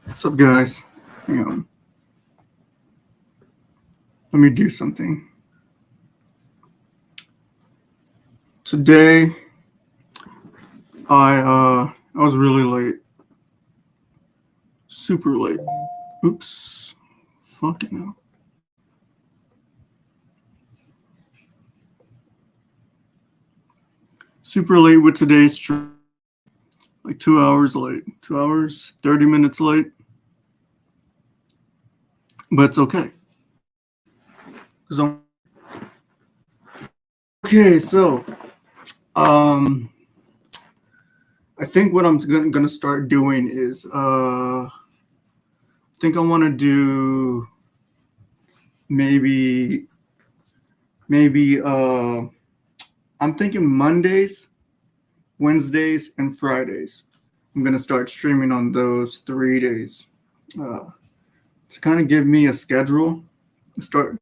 What's up, guys? Hang on. Let me do something. Today, I was really late, super late. Oops, fucking hell. Super late with today's stream. Like 2 hours late. 2 hours, 30 minutes late. But it's okay. 'Cause okay, so um, I think what I'm gonna start doing is I think I want to do maybe maybe I'm thinking Mondays, Wednesdays, and Fridays. I'm gonna start streaming on those 3 days uh, to kind of give me a schedule, start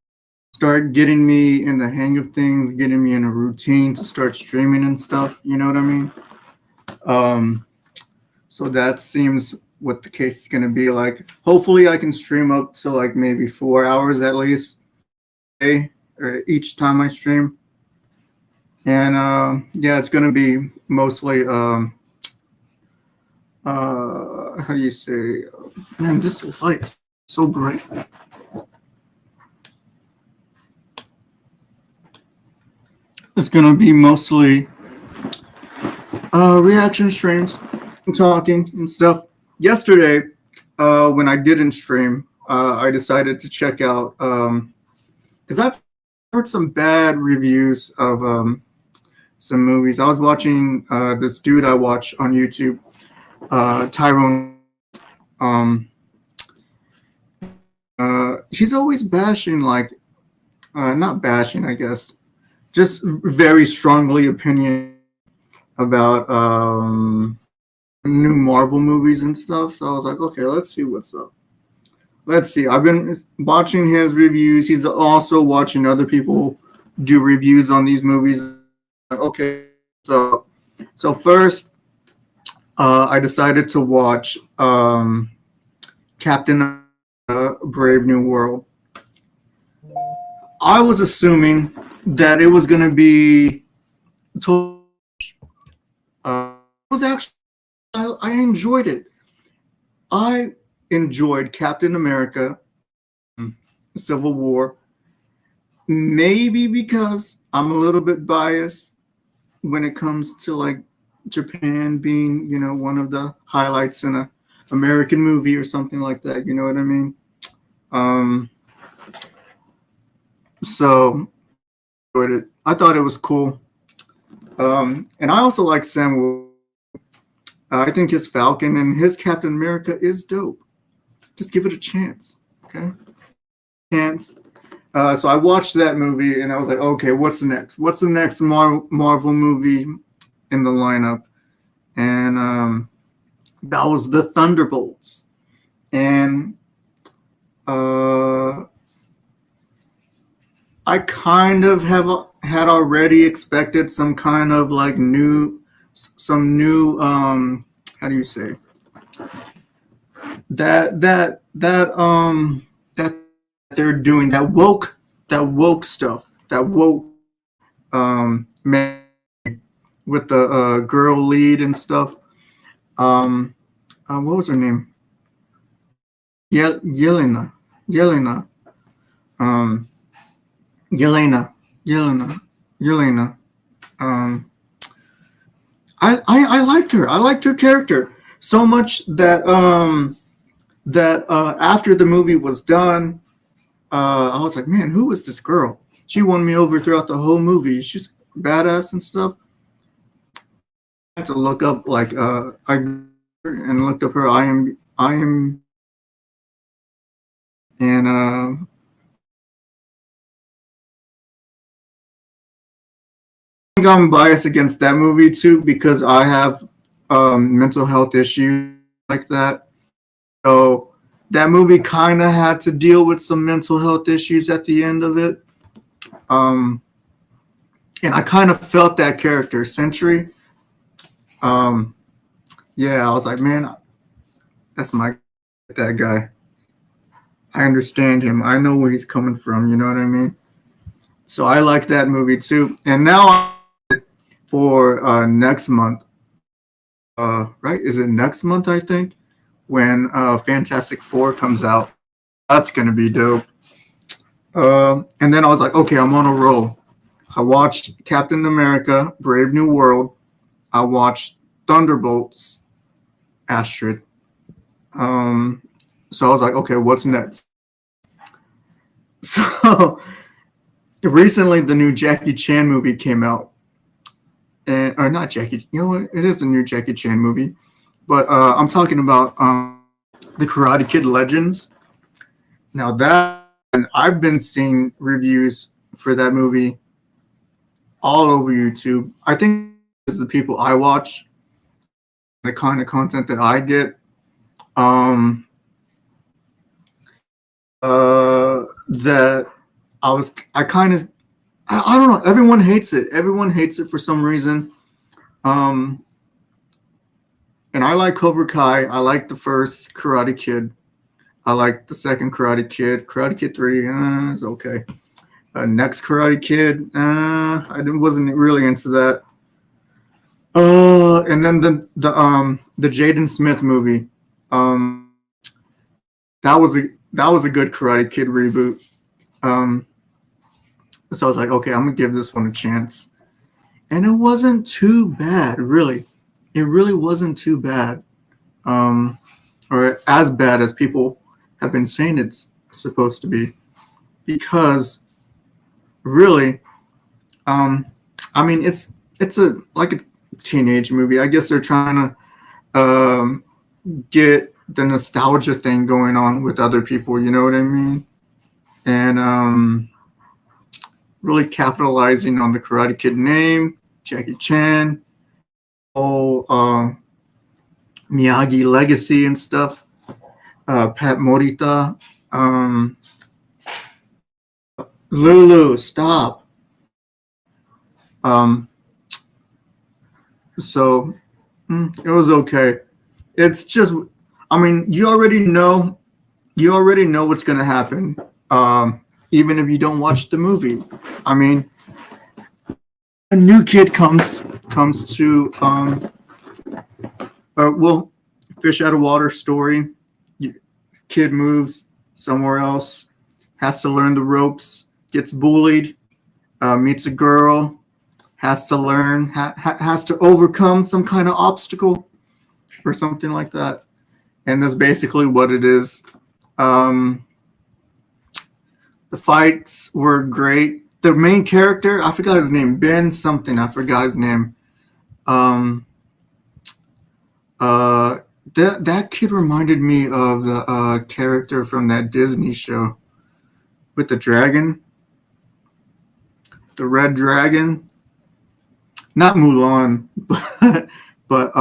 getting me in the hang of things, getting me in a routine to start streaming and stuff. You know what I mean? Um, so that seems what the case is gonna be like. Hopefully, I can stream up to like maybe 4 hours at least a day, or each time I stream. And yeah, it's gonna be mostly how do you say? Man, this light is so bright. It's gonna be mostly reaction streams and talking and stuff. Yesterday, when I didn't stream, I decided to check out because I've heard some bad reviews of some movies. I was watching this dude I watch on YouTube, Tyrone. Um, he's always bashing, like, not bashing, I guess, just very strongly opinion about new Marvel movies and stuff. So I was like, okay, let's see what's up. Let's see. I've been watching his reviews. He's also watching other people do reviews on these movies. Okay, so first, I decided to watch Captain Brave New World. I was assuming that it was gonna be. It was actually I enjoyed it. I enjoyed Captain America, Civil War. Maybe because I'm a little bit biased when it comes to like Japan being, one of the highlights in a American movie or something like that. You know what I mean? Um, so I thought it was cool. And I also like Sam. I think his Falcon and his Captain America is dope. Just give it a chance, okay? Chance. So I watched that movie and I was like, okay, what's the next? What's the next Marvel movie in the lineup? And that was the Thunderbolts. And I kind of had already expected some kind of like some new how do you say that they're doing that woke stuff, that woke man with the girl lead and stuff. um what was her name? Yelena. Yelena. um Yelena. Yelena. Yelena. um I liked her. I liked her character so much that after the movie was done, I was like, man, who is this girl? She won me over throughout the whole movie. She's badass and stuff. I had to look up like I and looked up her I am and I think I'm biased against that movie too because I have mental health issues like that. So that movie kind of had to deal with some mental health issues at the end of it. Um, and I kind of felt that character, Sentry. Um, yeah, I was like, man, that's my. that guy. I understand him. I know where he's coming from. You know what I mean? So I like that movie too. And now for next month, right? Is it next month? I think when Fantastic Four comes out, that's gonna be dope. And then I was like, okay, I'm on a roll. I watched Captain America: Brave New World. I watched Thunderbolts, Astrid. Um, so I was like, okay, what's next? So recently, the new Jackie Chan movie came out, and or not Jackie. You know what? It is a new Jackie Chan movie, but I'm talking about the Karate Kid Legends. Now that and I've been seeing reviews for that movie all over YouTube. I think it's the people I watch, the kind of content that I get. Um, that I kind of I don't know. Everyone hates it. Everyone hates it for some reason. Um, and I like Cobra Kai. I like the first Karate Kid. I like the second Karate Kid. Karate Kid 3 is okay. Next Karate Kid, wasn't really into that. And then the Jaden Smith movie. Um, that was a good Karate Kid reboot. Um, so I was like, okay, I'm gonna give this one a chance, and it wasn't too bad, really. It really wasn't too bad, or as bad as people have been saying it's supposed to be, because really, um, I mean, it's a like a teenage movie. I guess they're trying to get the nostalgia thing going on with other people. You know what I mean? And really capitalizing on the Karate Kid name, Jackie Chan, whole Miyagi legacy and stuff. Pat Morita, um, Lulu, stop. Um, so it was okay. It's just, I mean, you already know what's gonna happen. Even if you don't watch the movie, I mean, a new kid comes to well, fish out of water story. Kid moves somewhere else, has to learn the ropes, gets bullied, meets a girl, has to learn, has to overcome some kind of obstacle or something like that. And that's basically what it is. Um, the fights were great. The main character, I forgot his name, Ben something. I forgot his name. Um, uh, that kid reminded me of the character from that Disney show with the dragon, the red dragon. Not Mulan, but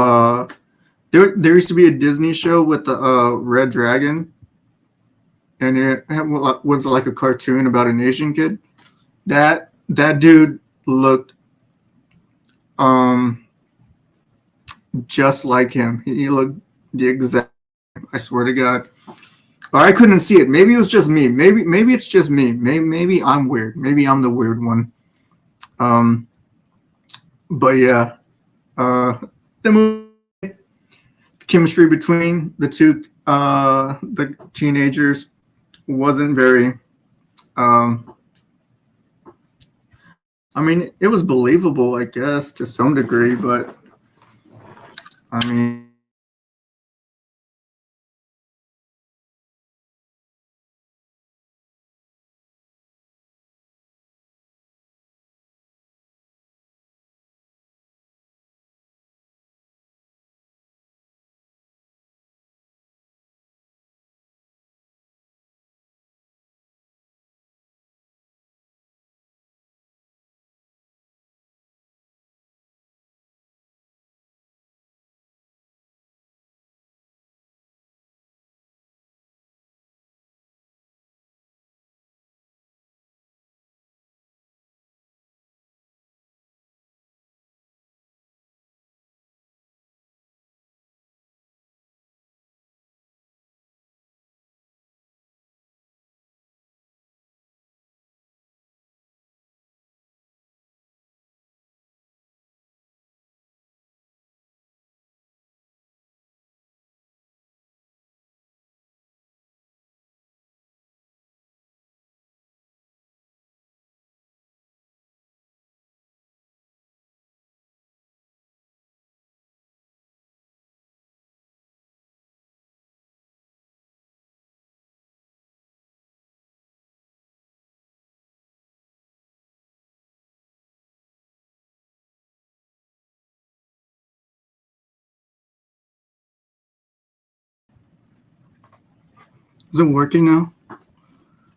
there used to be a Disney show with the red dragon, and it was like a cartoon about an Asian kid. That dude looked um just like him. He looked the exact. I swear to God. Or I couldn't see it. Maybe it was just me. Maybe it's just me. Maybe I'm weird. Maybe I'm the weird one. Um, but yeah, the movie, chemistry between the teenagers wasn't very. Um, I mean, it was believable, I guess, to some degree, but I mean, Is it working now?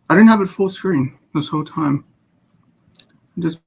I didn't have it full screen this whole time. Just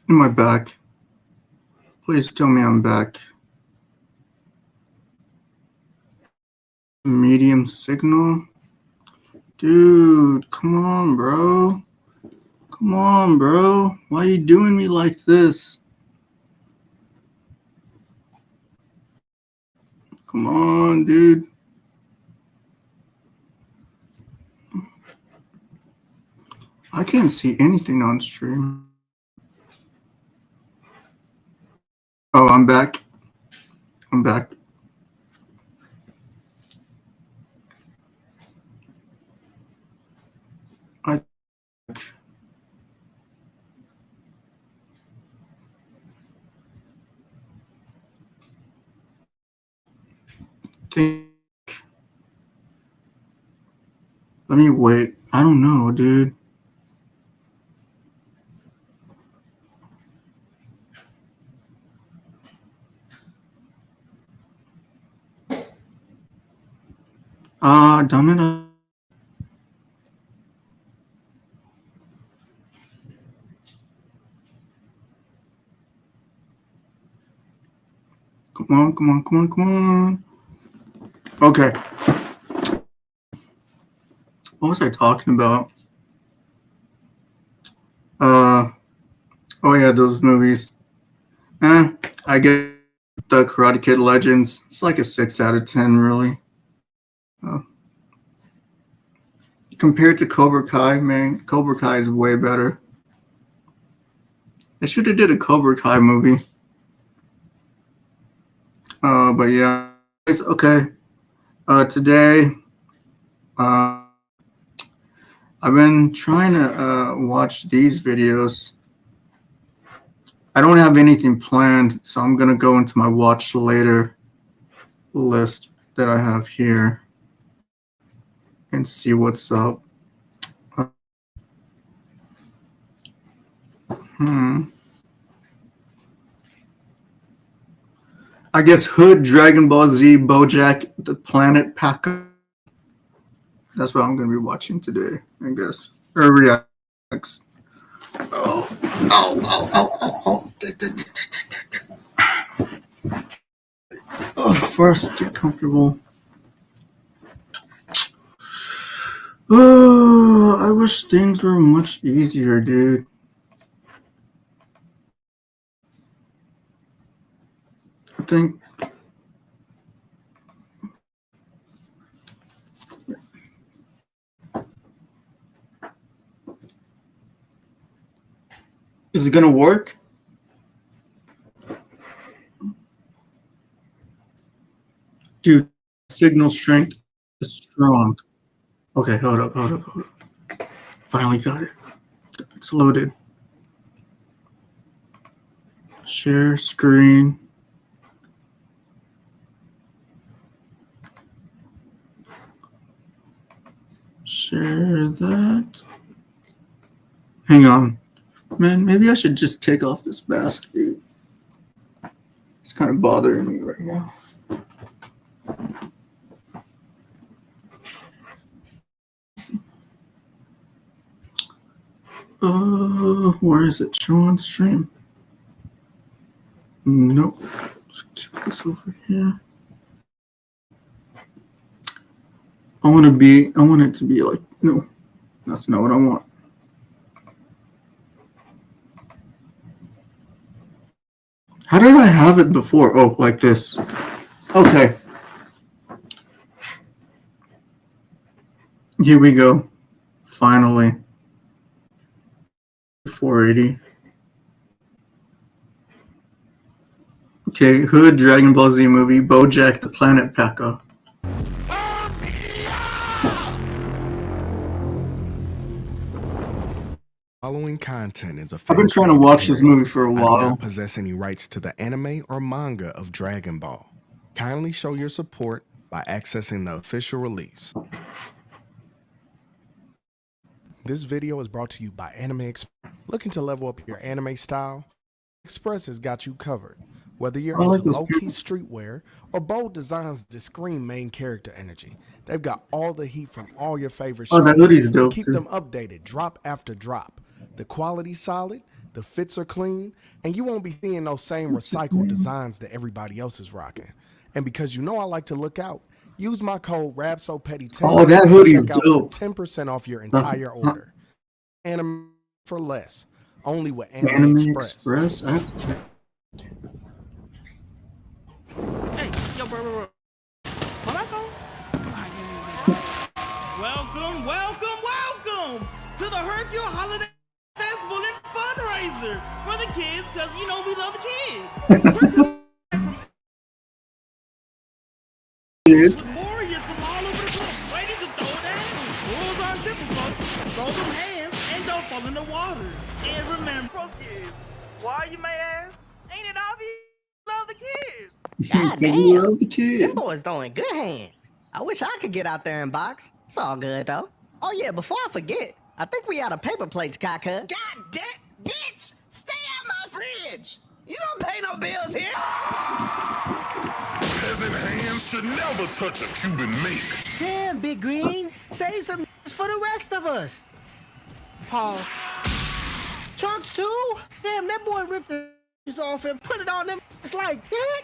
am I back? Please tell me I'm back. Medium signal. Dude, come on, bro. Come on, bro. Why are you doing me like this? Come on, dude. I can't see anything on stream. Oh, I'm back. I'm back. I think. Let me wait. I don't know, dude. Damn it. Come on, come on, come on, come on. Okay. What was I talking about? Oh yeah, those movies. I get the Karate Kid Legends. It's like a 6 out of 10, really. Compared to Cobra Kai, man, Cobra Kai is way better. They should have did a Cobra Kai movie. But yeah, it's okay. Today, I've been trying to watch these videos. I don't have anything planned, so I'm gonna go into my watch later list that I have here and see what's up. I guess Hood, Dragon Ball Z, BoJack, The Planet Paca. That's what I'm gonna be watching today, I guess. Or reacts. Oh, oh, oh, oh, oh. Oh, first, get comfortable. Oh, I wish things were much easier, dude. I think. Is it gonna work? Dude, signal strength is strong. Okay, hold up. Finally got it. It's loaded. Share screen. Share that. Hang on. Man, maybe I should just take off this mask, dude. It's kind of bothering me right now. Where is it? Show on stream. Nope. Let's keep this over here. I want it to be like, no, that's not what I want. How did I have it before? Oh, like this. Okay. Here we go. Finally. 480. Okay, Hood, Dragon Ball Z movie, BoJack the Planet Packer. Following content is a I've been trying to watch this movie for a while. I do not possess any rights to the anime or manga of Dragon Ball. Kindly show your support by accessing the official release. This video is brought to you by Anime Express. Looking to level up your anime style? Express has got you covered. Whether you're into low-key streetwear or bold designs that scream main character energy, they've got all the heat from all your favorite shows. That hoodie's dope. Keep them updated, drop after drop. The quality's solid, the fits are clean, and you won't be seeing those same recycled designs that everybody else is rocking. And because you know I like to look out, use my code RABSOPETTY10. Oh, that hoodie's dope. 10% off your entire order. Anime for less. Only with Anime Express. Hey, yo, bro. Hold on, go. Welcome to the Hercule Holiday Festival and fundraiser for the kids, because you know we love the kids. Warriors from all over the globe, ready to throw down. Rules are simple, folks. Throw them hands and don't fall in the water. And remember, kids, why you may ask? Ain't it obvious? Love the kids. God Love the damn, kids. them boys throwing good hands. I wish I could get out there and box. It's all good though. Oh yeah, before I forget, I think we out of paper plates, Kaka. God damn, bitch! Stay out my fridge! You don't pay no bills here! Peasant hands should never touch a Cuban mink. Damn, Big Green, say some for the rest of us. Pause. Trunks too? Damn, that boy ripped the off and put it on them. It's like that.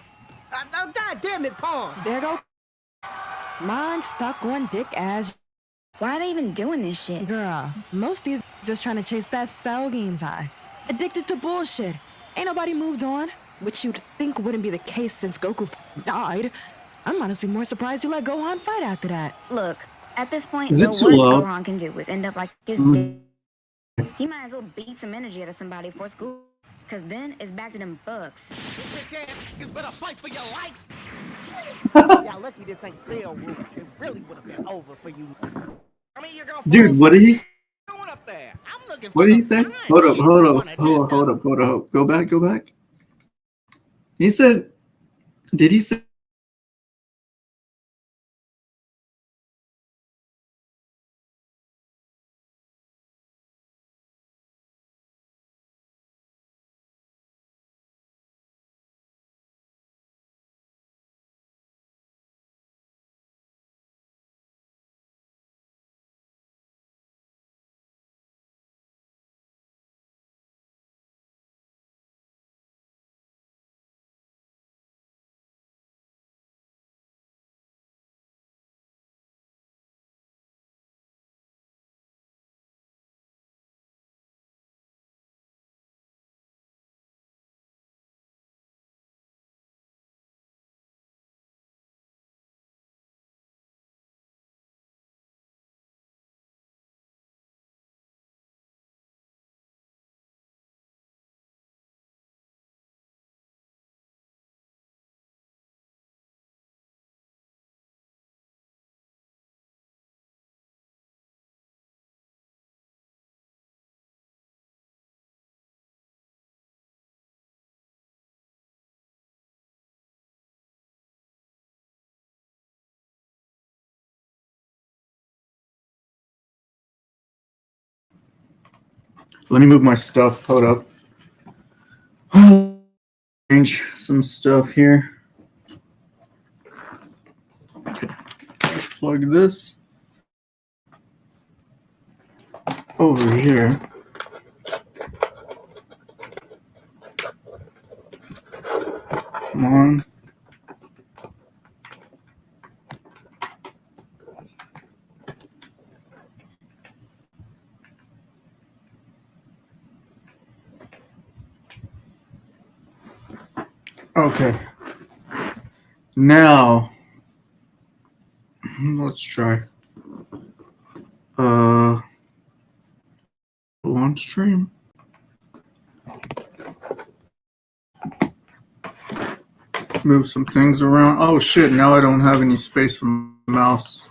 Oh, God damn it, pause. There go. Mine stuck on dick ass. Why are they even doing this shit? Girl, most of these just trying to chase that cell games high. Addicted to bullshit. Ain't nobody moved on, which you'd think wouldn't be the case since Goku died. I'm honestly more surprised you let Gohan fight after that. Look, at this point, Is the it worst too low? Gohan can do is end up like his dick. He might as well beat some energy out of somebody for school, because then it's back to them bucks. Bitch ass, you better fight for your life. Y'all lucky this ain't real roof. It really would have been over for you. I mean, you're gonna Dude, what did he say? going up there. I'm looking for What did he say? the Hold up. fine Go back. He said, did he say? Let me move my stuff. Hold up. Change some stuff here. Okay. Let's plug this over here. Come on. Okay. Now, let's try. Launch stream. Move some things around. Oh shit, now I don't have any space for my mouse.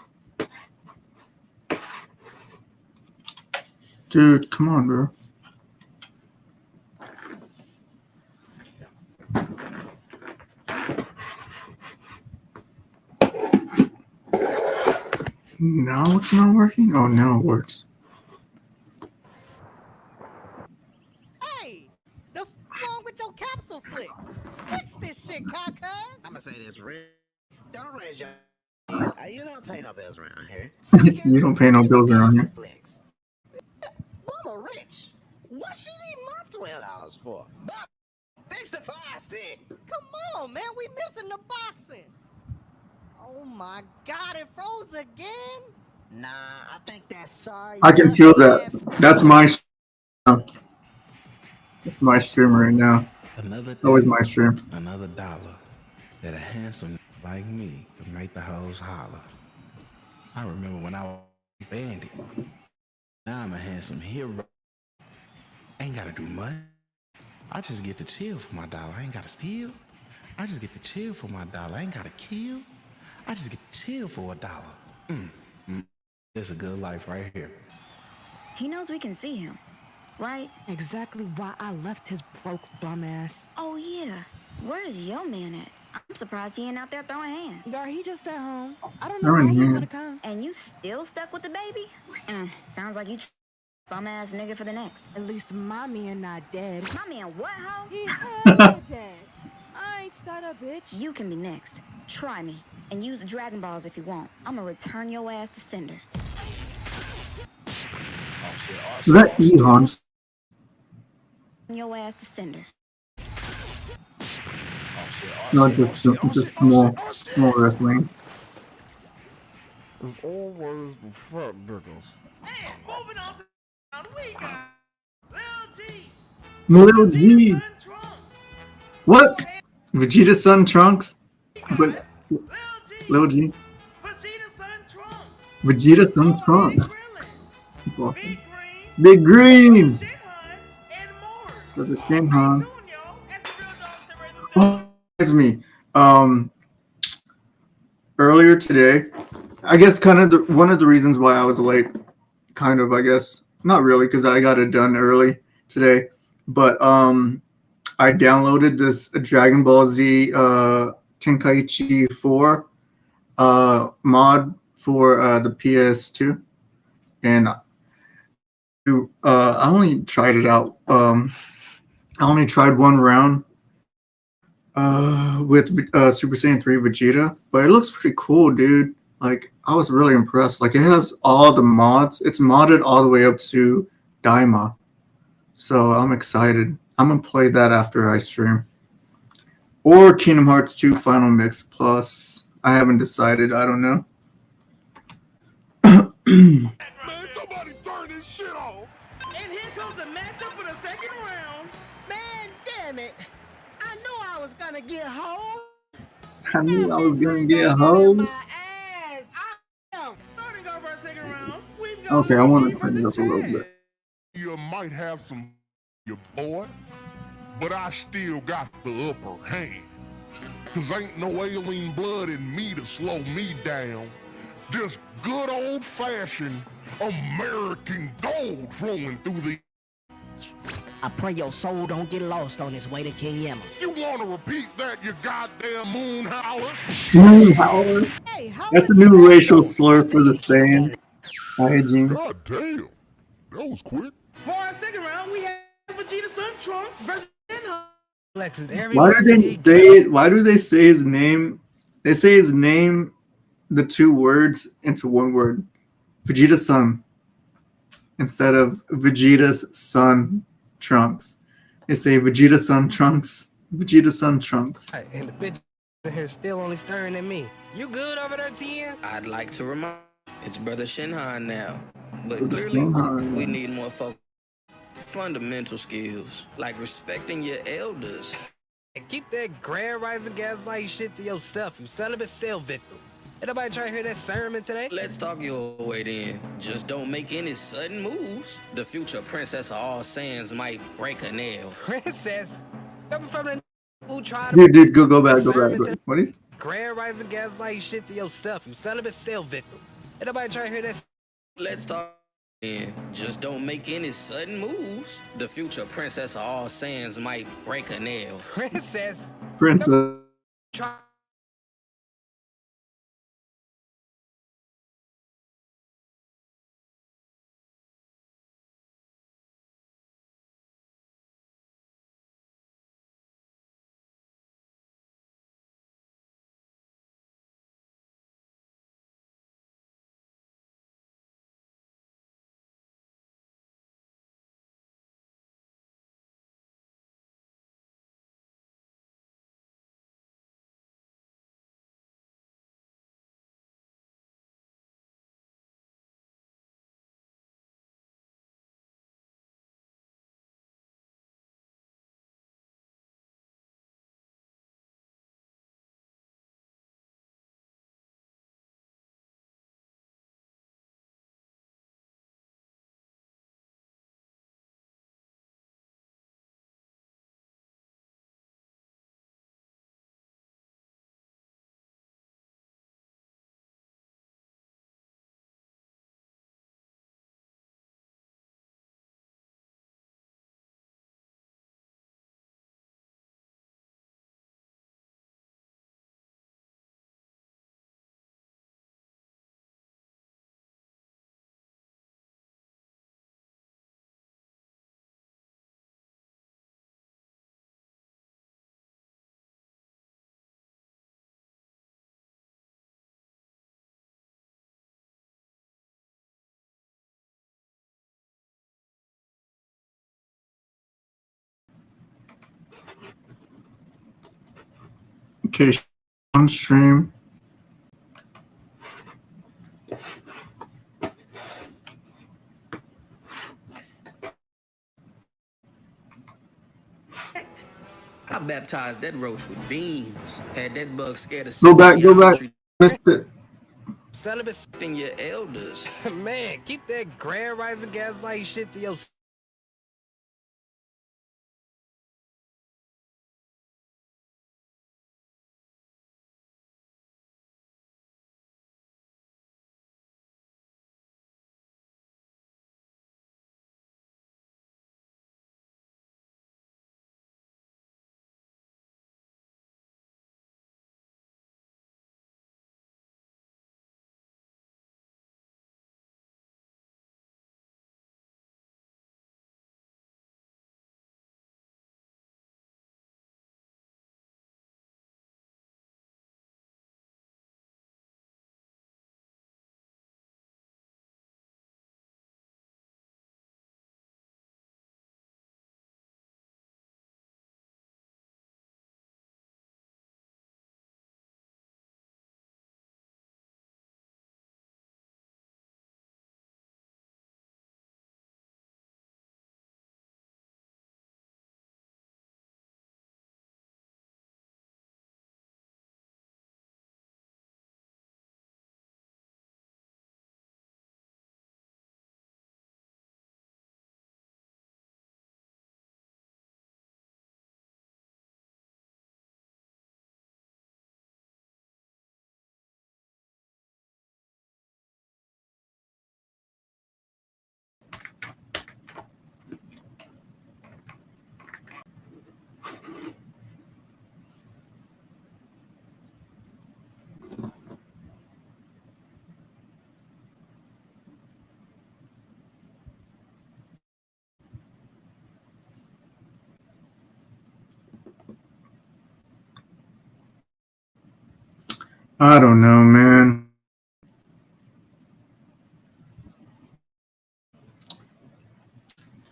Dude, come on, bro. Now it's not working? Oh, now it works. Hey, the f wrong with your capsule flicks? Fix this shit, cockers. I'ma say this real. Don't raise your. You don't pay no bills around here. You don't pay no bills around here. Flicks. Mama rich. What she need my $12 for? Fix the fire stick. Come on, man, we missing the boxing. Oh my God, it froze again. Nah, I think that's sorry. I can feel that. That's my. It's my stream right now. Another It's always my stream. another dollar that a handsome like me could make the hoes holler. I remember when I was a bandit. Now I'm a handsome hero. Ain't gotta do much. I just get to chill for my dollar. I ain't gotta steal. I just get to chill for my dollar. I ain't gotta kill. I just get to chill for $1. It's a good life right here. He knows we can see him, right? Exactly why I left his broke dumbass. Oh, yeah. Where's your man at? I'm surprised he ain't out there throwing hands. Gar, he just at home. I don't know Throwing why he hands. wanna come. And you still stuck with the baby? Sounds like you bum-ass nigga for the next. At least my man not dead. My man, what, ho? He hella dead. I ain't stutter, bitch. You can be next. Try me. And use the Dragon Balls if you want. I'ma return your ass to Cinder. Is that Ehon? Your ass to Cinder. No, just small wrestling. It's always the fat niggas. Hey, moving on to we got Lil G. Lil G. Son Trunks. What? Vegeta Son Trunks? But Lil G. Vegeta Son Trunks. Vegeta Son Trunks. Krillin. Big Big Green. Green. Shinhan, and more. For the Shinhan. Soon, yo, at the Real Dogs that raise the Oh, reminds me. Earlier today, I guess kind of one of the reasons why I was late, kind of, I guess, not really, because I got it done early today, but I downloaded this Dragon Ball Z Tenkaichi 4 mod for the PS2, and I only tried it out. I only tried one round with Super Saiyan 3 Vegeta, but it looks pretty cool, dude. Like, I was really impressed. Like, it has all the mods. It's modded all the way up to Daima. So I'm excited. I'm gonna play that after I stream. Or Kingdom Hearts 2 Final Mix Plus. I haven't decided. I don't know. Man, somebody turn this shit off. And here comes the matchup for the second round. Man, damn it. I knew I was gonna get home. I knew I was gonna get home. My ass. Starting off our second round, we've got Okay, I Lil want G to turn it up versus a little Chad. bit. You might have some, your boy, but I still got the upper hand. Cause ain't no alien blood in me to slow me down. Just good old-fashioned American gold flowing through the... I pray your soul don't get lost on its way to King Yemma. You wanna repeat that, you goddamn moon howler? Moon Howler. Hey, how That's a did you new know racial those? slur for the Saiyans. Hygiene. God damn, that was quick. For our second round, we have Vegeta Son Trunks versus Shinhan. Why do they say it? Why do they say his name? They say his name, the two words into one word. Vegeta Son. Instead of Vegeta's son Trunks. They say Vegeta Son Trunks. Vegeta's son Trunks. And the bitch in here still only staring at me. You good over there, Tien? I'd like to remind it's Brother Shinhan now. But Brother clearly, Shinhan, we yeah. need more fundamental skills, like respecting your elders. And keep that grand rising gaslight shit to yourself, you celibate cell victim. Ain't nobody trying to hear that sermon today? Let's talk your way then. Just don't make any sudden moves. The future princess of all sands might break a nail. Princess? Coming from the who tried Dude, go back. What is? grand rising gaslight shit to yourself, you celibate cell victim. Ain't nobody trying to hear that. Let's talk then. Just don't make any sudden moves. The future princess of all sands might break a nail. Princess? Princess. Try. Okay, on stream. I baptized that roach with beans. Had that bug scared of Go back. Missed it. Celibate in your elders. man, keep that grand rising gaslight shit to yourself. I don't know, man.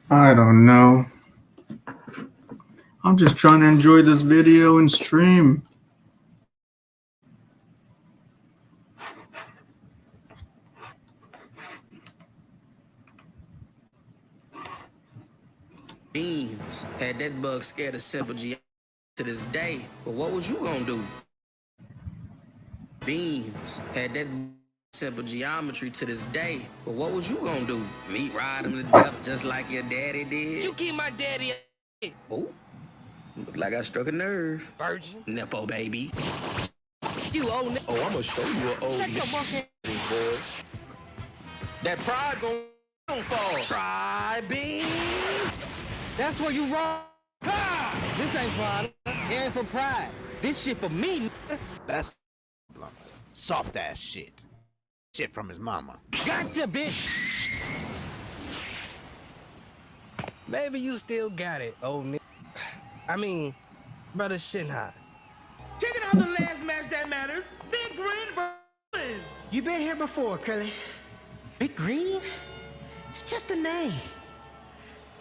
I don't know. I'm just trying to enjoy this video and stream. Beans had that bug scared of Simple G to this day. But what was you gonna do? Beans had that simple geometry to this day. But what was you gonna do? Meat ride him to death just like your daddy did? You keep my daddy Oh, look like I struck a nerve. virgin. Nepo baby. You old nigga. Oh, I'm gonna show you an old Shut your monkey. boy. That pride gon' fall. Try beans. That's where you wrong. Ha! This ain't fun. It ain't for pride. This shit for me. That's soft ass shit. Shit from his mama. Gotcha, bitch. Maybe you still got it, old nigga. I mean, brother Shinhai. Checking out the last match that matters. Big Green Berlin. You been here before, Curly. Big Green? It's just a name.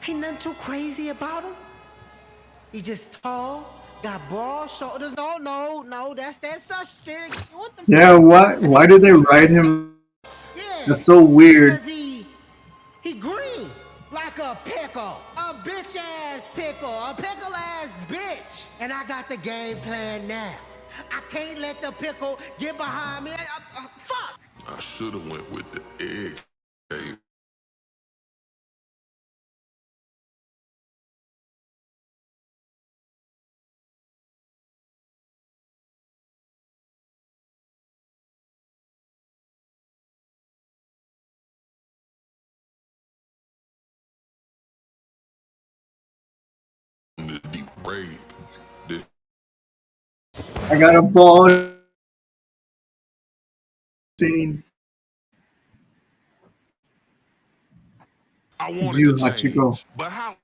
Ain't nothing too crazy about him. He just tall, got broad shoulders. No, that's that such shit. What the Yeah, why did they write him? Yeah. That's so weird. Cause he green. Like a pickle. A bitch ass pickle. A pickle ass bitch. And I got the game plan now. I can't let the pickle get behind me. Fuck! I should have went with the egg. Hey, the deep rape. This I got a ball scene. I wanted You, to how'd you change, go? but how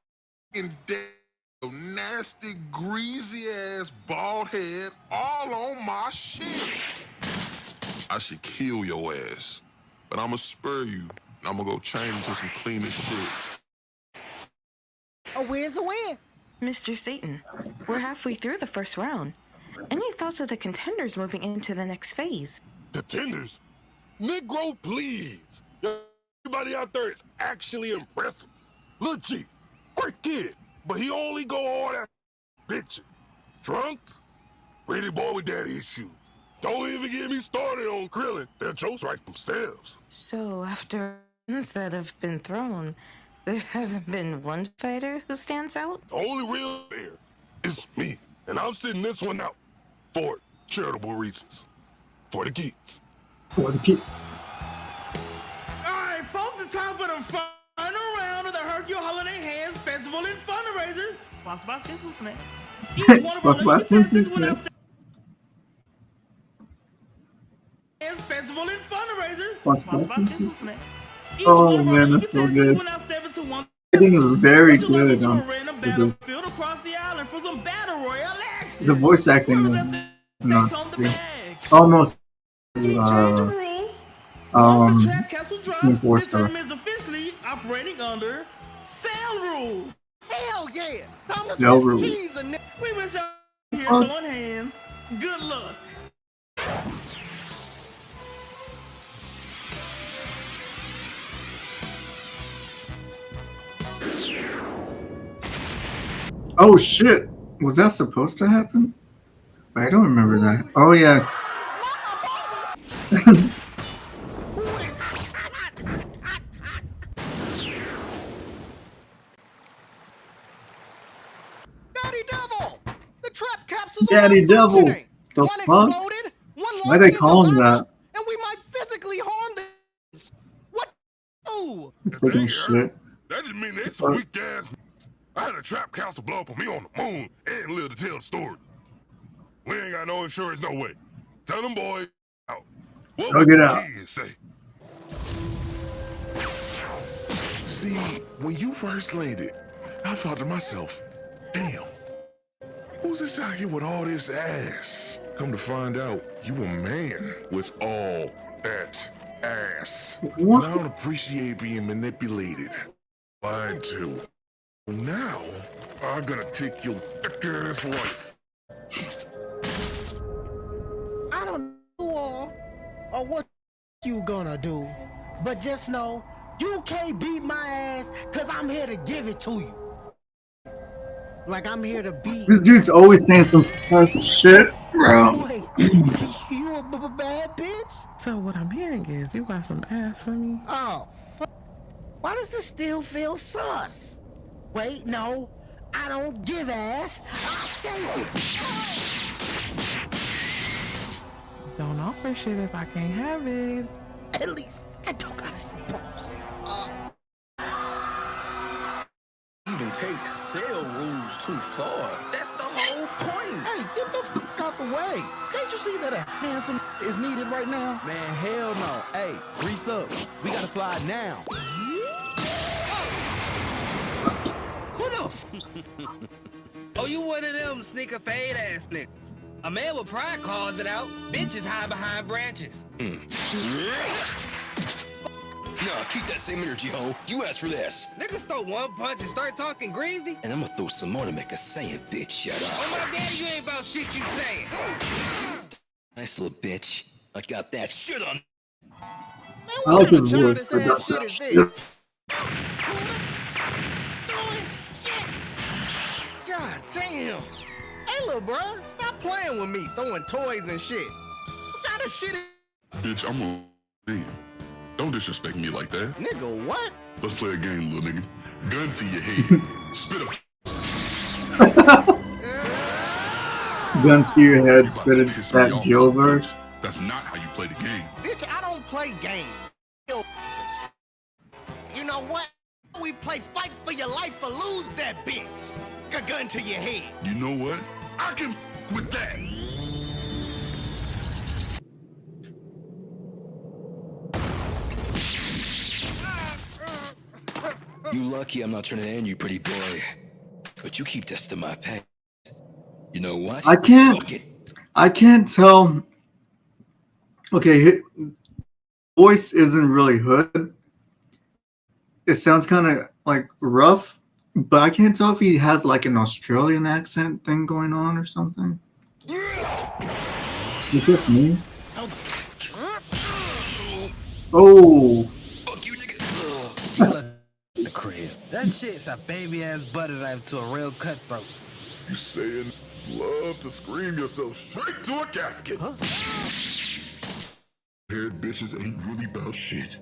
in damn nasty, greasy ass bald head all on my shit. I should kill your ass, but I'ma spur you. And I'ma go change into some cleaner shit. A win's a win. Mr. Satan, we're halfway through the first round. Any thoughts of the contenders moving into the next phase? Contenders? Negro, please. Everybody out there is actually impressive. Lil G, great kid, but he only go all that bitching. Trunks? Pretty boy with daddy issues. Don't even get me started on Krillin. Their jokes write themselves. So, after ones that have been thrown, there hasn't been one fighter who stands out? The only real there is me, and I'm sitting this one out for charitable reasons. For the kids. For the kid. Alright, folks, it's time for the final round of the Hercule Holiday Hands Festival and Fundraiser. Sponsored by Sensual Snack. Each one of our Sponsored by limited Sensual contestants will have Snacks. Hands Festival and Fundraiser. Sponsored by Sensual Sensual Snack. Snacks. Each Oh, one of our man, limited that's so contestants good. will now step into one Editing is very special level good to a on random the, battlefield across the island for some battle royale action. the voice acting Whoever's is left not takes home the good. bag. Almost Change of rules. Once um the trap castle drops, 24 this star. tournament is officially operating under sale rules. Hell yeah. Thomas No Swiss rules. cheese and We wish y'all here Oh. throwing hands. Good luck. Oh shit! Was that supposed to happen? I don't remember that. Oh yeah. Daddy Devil! The trap capsules Daddy are Devil. malfunctioning. The One fuck? exploded, one Why they launched call him into lava, that? and we might physically harm this. What? Ooh. Freaking shit. That just mean they some weak ass. I had a trap council blow up on me on the moon and live to tell the story. We ain't got no insurance, no way. Tell them boys out. What Go would get the out. kids say? See, when you first landed, I thought to myself, damn, who's this out here with all this ass? Come to find out, you a man with all that ass. What? And I don't appreciate being manipulated. Lied to. Now, I'm gonna take your thick ass life. I don't know or what you gonna do, but just know you can't beat my ass because I'm here to give it to you. Like I'm here to beat. This dude's always saying some sus shit, bro. Wait, you a bad bitch? So what I'm hearing is you got some ass for me. Oh, why does this still feel sus? Wait, no, I don't give ass. I take it. Don't offer shit if I can't have it. At least I don't gotta say balls. Even take sale rules too far. That's the whole point. Hey, get the fuck out the way. Can't you see that a handsome is needed right now? Man, hell no. Hey, grease up. We gotta slide now. What up? Oh, you one of them sneaker fade ass niggas. A man with pride calls it out. Bitches hide behind branches. Nah, keep that same energy, ho. You asked for this. Niggas throw one punch and start talking greasy. And I'm gonna throw some more to make a saying, bitch. Shut up. Oh, my daddy, you ain't about shit you saying. Nice little bitch. I got that shit on. I like his voice for that shit. God damn. Hey, little bruh, stop playing with me, throwing toys and shit. What kind of shit is... Bitch, I'm a man. Don't disrespect me like that. Nigga, what? Let's play a game, little nigga. Gun to your head. Spit a... Gun to your head, spit it, that Joe verse. That's not how you play the game. Bitch, I don't play games. You know what? We play fight for your life or lose that bitch. A gun to your head. You know what? I can with that. You lucky I'm not turning in, you pretty boy. But you keep testing my pants. You know what? I can't tell. Okay, his voice isn't really hood. It sounds kind of like rough, but I can't tell if he has like an Australian accent thing going on or something. Is this me? Oh. The crib. That shit's a baby ass butter knife to a real cutthroat. You saying love to scream yourself straight to a casket. Huh? Head bitches ain't really about shit.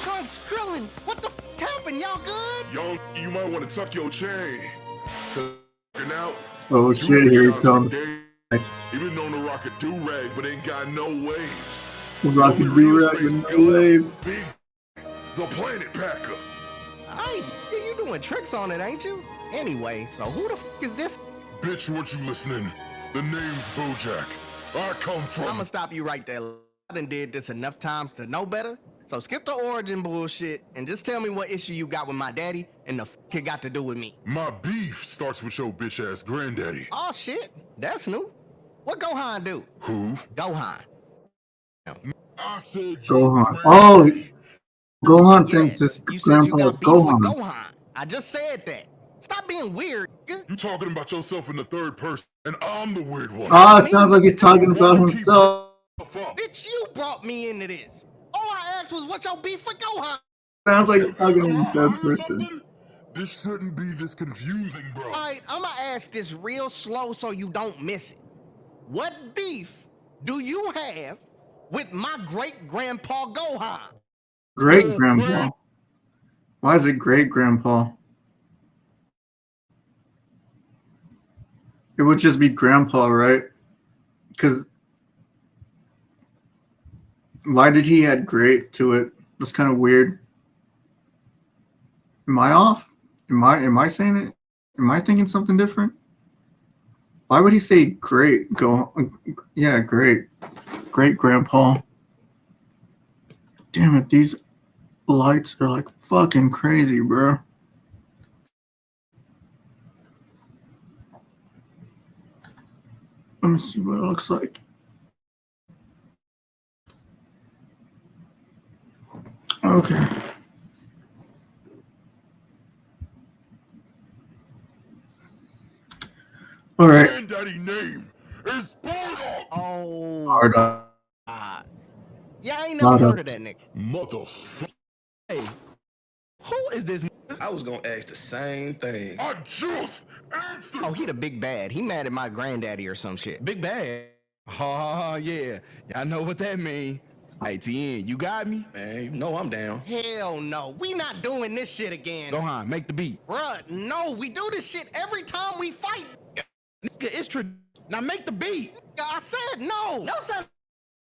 Trunks, Krillin, what the f happened? Y'all good? Yo, you might want to tuck your chain. Out. Oh shit, here he comes. Even though the rocket do-rag, but ain't got no waves. Rocket do-rag with no waves. The Planet Packer. Hey, you doing tricks on it, ain't you? Anyway, so who the f is this? Bitch, what you listening? The name's Bojack. I come from... I'ma stop you right there. I done did this enough times to know better. So skip the origin bullshit and just tell me what issue you got with my daddy and the f it got to do with me. My beef starts with your bitch-ass granddaddy. Oh shit, that's new. What Gohan do? Who? Gohan. I said Gohan. Oh, Gohan thinks his grandpa is Gohan. Gohan. I just said that. Stop being weird. You talking about yourself in the third person, and I'm the weird one. Ah, it sounds like he's talking about himself. Bitch, you brought me into this. All I asked was what your beef with Gohan. Sounds like he's talking in the third person. This shouldn't be this confusing, bro. All right, I'm gonna ask this real slow so you don't miss it. What beef do you have with my great-grandpa Gohan? Great-grandpa? Why is it great-grandpa? It would just be grandpa, right? Because why did he add great to it? That's kind of weird. Am I off? Am I saying it? Am I thinking something different? Why would he say great? Yeah, great. Great-grandpa. Damn it, these lights are like fucking crazy, bro. Let me see what it looks like. Okay. daddy name is Bardock. Oh. Bardock. Yeah, I ain't never heard of that nigga. Motherfucker. Hey, who is this? I was gonna ask the same thing. I just answered. Oh, he the big bad. He mad at my granddaddy or some shit. Big Bad? Oh, yeah. Y'all know what that mean. ATN, you got me? Man, you know I'm down. Hell no. We not doing this shit again. Gohan, make the beat. Bruh, no. We do this shit every time we fight. Nigga, it's now make the beat. I said no. No, son.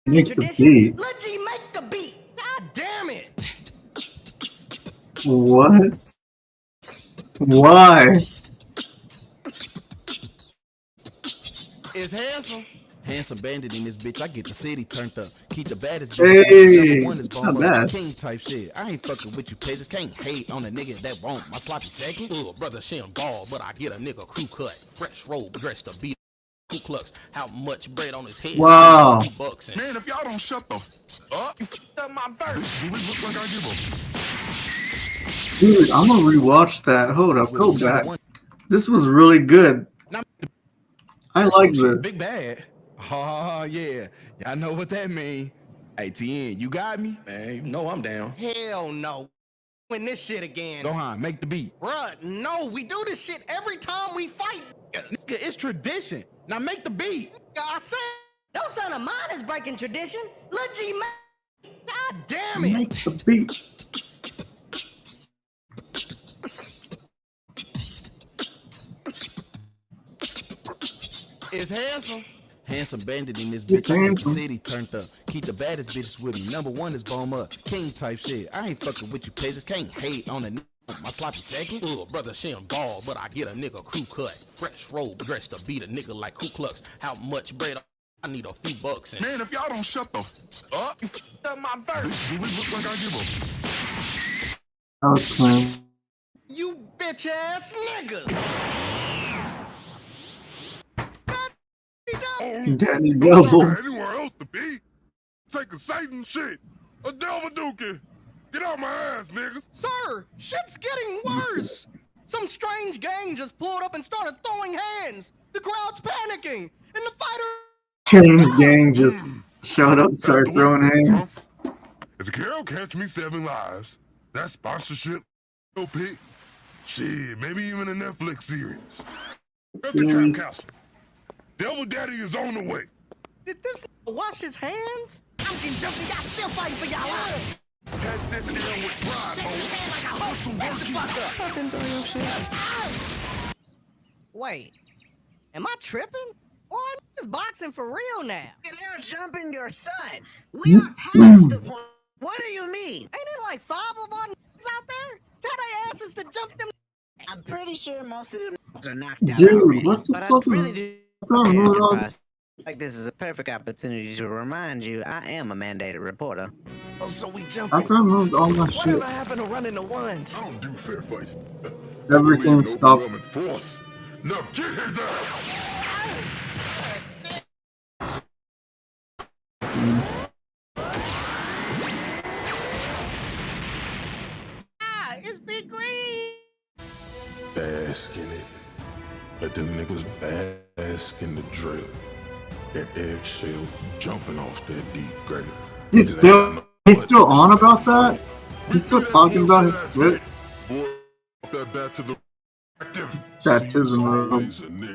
Make the Tradition. beat. Let G make the beat. God damn it. What? Why? It's handsome. Handsome bandit in this bitch. I get the city turned up. Keep the baddest Hey, bitch. Number one is not bomb bad. king type shit. I ain't fucking with you peasants. Can't hate on a nigga that want my sloppy second. Brother Shem ball, but I get a nigga crew cut. Fresh robe dressed to beat Ku Klux. How much bread on his head? Wow. Bucks and Man, if y'all don't shut the up, you fucked up my verse. Do we look like I give a Dude, I'm gonna rewatch that. Hold up, go back. This was really good. I like this. Big Bad. Oh, yeah. Y'all know what that mean. ATN, you got me? Man, you know I'm down. Hell no. Doing this shit again. Gohan, make the beat. Bruh, no. We do this shit every time we fight. Nigga, it's tradition. Now make the beat. I said, no son of mine is breaking tradition. Let G make. God damn it. Make the beat. It's handsome. Handsome bandit in this bitch. I get the city turned up. Keep the baddest bitches with me. Number one is bomb up. King type shit. I ain't fucking with you peasants. Can't hate on a nigga. My sloppy second. Brother Shem ball, but I get a nigga crew cut. Fresh robe dressed to beat a nigga like Ku Klux. How much bread? I need a few bucks. And man, if y'all don't shut the up, you fucked up my verse. Do we look like I give a I was playing. You bitch ass nigga. Daddy Double. Anywhere else to be? Take a Satan shit. A devil dookie. Get out my ass, niggas. Sir, shit's getting worse. Some strange gang just pulled up and started throwing hands. The crowd's panicking, and the fighter. Change gang just showed up, started throwing hands. If Carol catch me 7 lives, that sponsorship, no pick. Shit, maybe even a Netflix series. At the Trap Castle. Devil Daddy is on the way. Did this wash his hands? I'm getting jumping, y'all still fighting for y'all lives. Catch this L with pride, Wait, am I tripping? Or is boxing for real now? They're jumping your son. We are past the point. What do you mean? Ain't it like 5 of our out there? Tell their asses to jump them. I'm pretty sure most of them are knocked out Dude, already. what the But fuck I really is do. going on? Like this is a perfect opportunity to remind you I am a mandated reporter. Oh, so we jump. I thought I moved all my shit. Whatever happened to running the ones? I don't do fair fights. Everything stopped. Force. Now get his ass. It's Big Green. Bask in it. Let them niggas bask in the drip. That eggshell jumping off that deep grave. He's still on about that? He's still talking about his shit? Boy, that baptism. Baptism robe.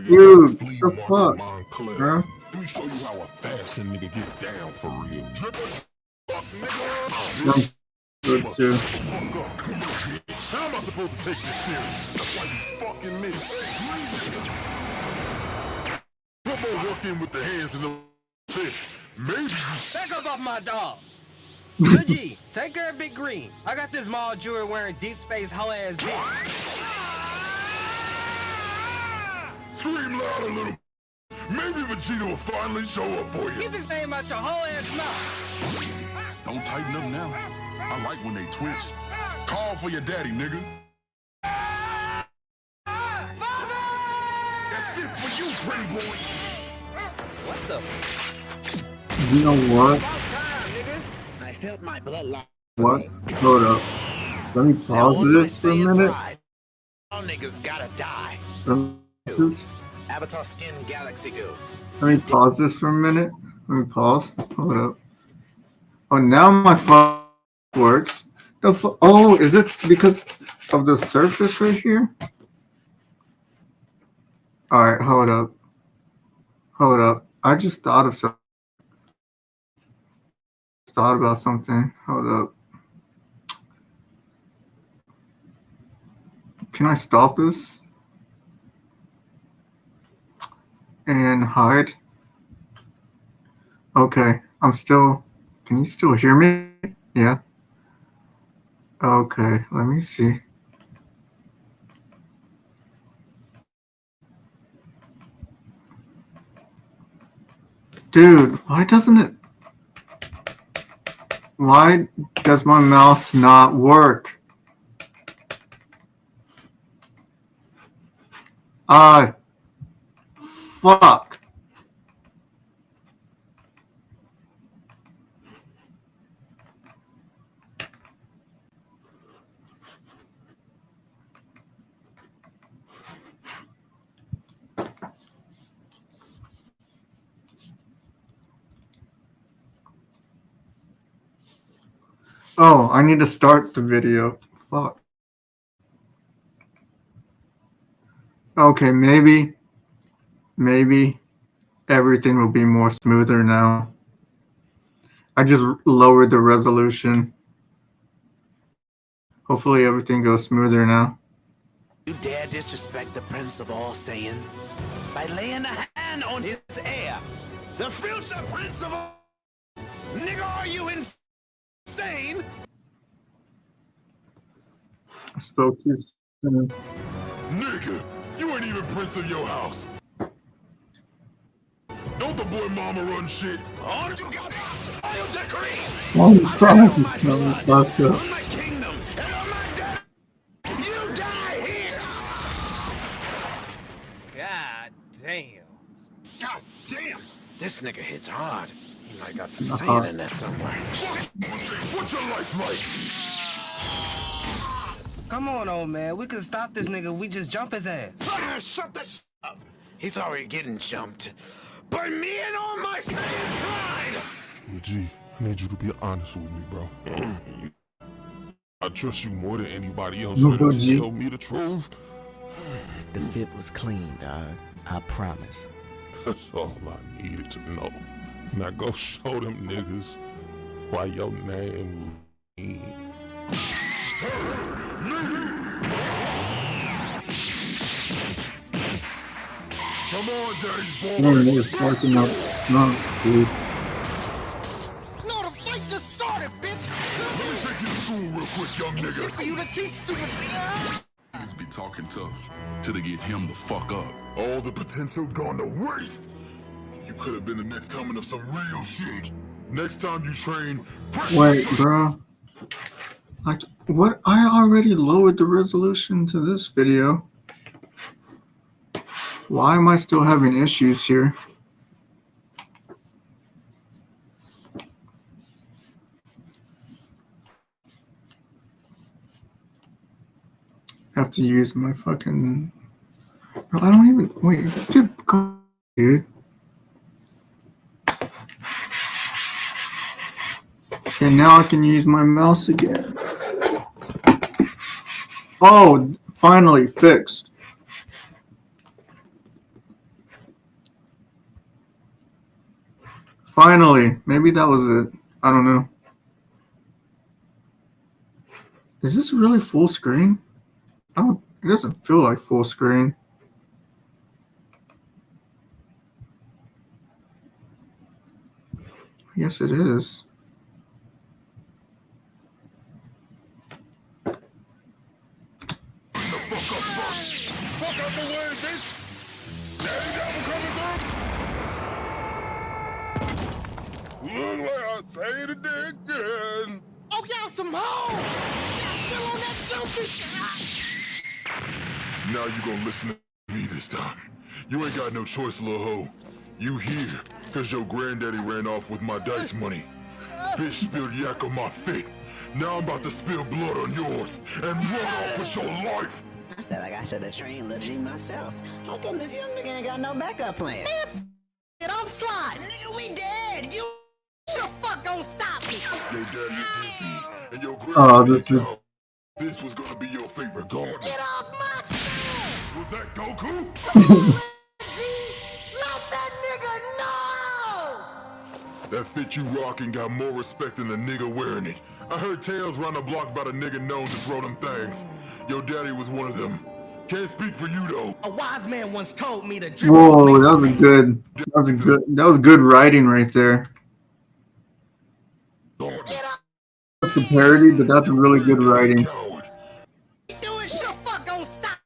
Dude, the fuck? Huh? Let me show you how a fashion nigga get down for real. Drippin'. Fuck, nigga. Jump good too. Fuck up. How am I supposed to take this serious? That's why you fucking miss. Put more work in with the hands than the fists. Maybe. Back up off my dog. Lil G, take care of Big Green. I got this mall jewelry wearing deep space hoe ass bitch. Scream louder, little. Maybe Vegeta will finally show up for you. Keep his name out your whole ass mouth. Don't tighten up now. I like when they twitch. Call for your daddy, nigga. That's it for you, pretty boy. What the? You know what? I felt my blood line. What? Hold up. Let me pause this for a minute. All niggas gotta die. Avatar Skin Galaxy Go. Let me pause this for a minute. Let me pause. Hold up. Oh, now my phone works. Oh, is it because of the surface right here? All right, hold up. Hold up. I just thought of something. Thought about something. Hold up. Can I stop this? And hide? Okay, I'm still. Can you still hear me? Yeah. Okay, let me see. Dude, why doesn't it? Why does my mouse not work? Fuck. Oh, I need to start the video. Fuck. Okay, maybe everything will be more smoother now. I just lowered the resolution. Hopefully everything goes smoother now. You dare disrespect the Prince of all Saiyans by laying a hand on his heir, the future Prince of all. Nigga, are you insane? I spoke too soon. Nigga, you ain't even prince of your house. Don't the boy mama run shit? On you got I'll decree. Oh, you crying? Fucked up. On my kingdom and on my death, you die here. God damn. God damn. This nigga hits hard. He might got some Saiyan in there somewhere. What's your life like? Come on, old man. We can stop this nigga. We just jump his ass. Shut this up. He's already getting jumped. By me and all my Saiyan pride. G, I need you to be honest with me, bro. I trust you more than anybody else. No, Ready G. to tell me the truth? The fit was clean, dog. I promise. That's all I needed to know. Now go show them niggas why your name is Come on, daddy's boy. It's fucking up. No, dude. No, the fight just started, bitch. Let me take you to school real quick, young Shit nigga. for you to teach, stupid. Niggas be talking tough till they get him the fuck up. All the potential gone to waste. You could have been the next coming of some real shit. Next time you train, Wait, bro. Like, what? I already lowered the resolution to this video. Why am I still having issues here? I have to use my fucking. Bro, I don't even. Wait, dude. Okay, now I can use my mouse again. Oh, finally fixed. Finally, maybe that was it. I don't know. Is this really full screen? It doesn't feel like full screen. Yes, it is. fuck out the way, bitch. Daddy Devil coming through. Look like I say it again. Oh, y'all some hoes. Y'all still on that jumping shit. Now you gonna listen to me this time. You ain't got no choice, little hoe. You here, cause your granddaddy ran off with my dice money. Bitch spilled yak on my feet. Now I'm about to spill blood on yours and run off with your life. I feel like I should have trained Lil G myself. How come this young nigga ain't got no backup plan? And I'm sliding. Nigga, we dead. You the fuck gon' stop me. Your daddy is DP, and your Oh, grandma. This was gonna be your favorite garden. Get off my side. Was that Goku? Let that nigga know. That fit you rockin' got more respect than the nigga wearing it. I heard tales round the block about a nigga known to throw them things. Your daddy was one of them. Can't speak for you though. A wise man once told me to drip. Whoa, that was good writing right there. That's a parody, but that's really good writing. Doing shit, fuck gon' stop.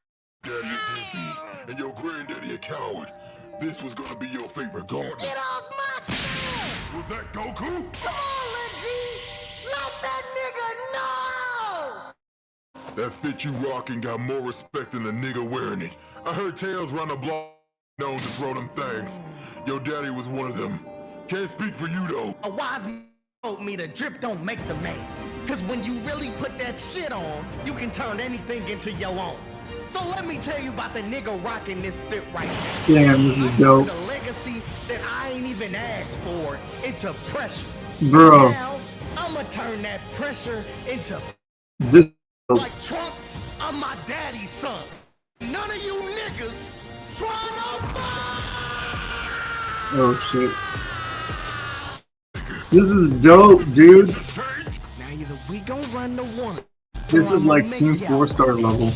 Daddy is DP, and your granddaddy a coward. This was gonna be your favorite garden. Get off my side. Was that Goku? Come on, Lil G. Let that nigga know. That fit you rockin' got more respect than the nigga wearing it. I heard tales round the block known to throw them things. Your daddy was one of them. Can't speak for you though. A wise man told me the drip don't make the man. Cause when you really put that shit on, you can turn anything into your own. So let me tell you about the nigga rocking this fit right now. Damn, this is dope. The legacy that I ain't even asked for into pressure. Bro. Now, I'ma turn that pressure into This like Trunks. I'm my daddy's son. None of you niggas trying to Oh shit. This is dope, dude. Now either we gon' run the one. This is like Team 4-star level.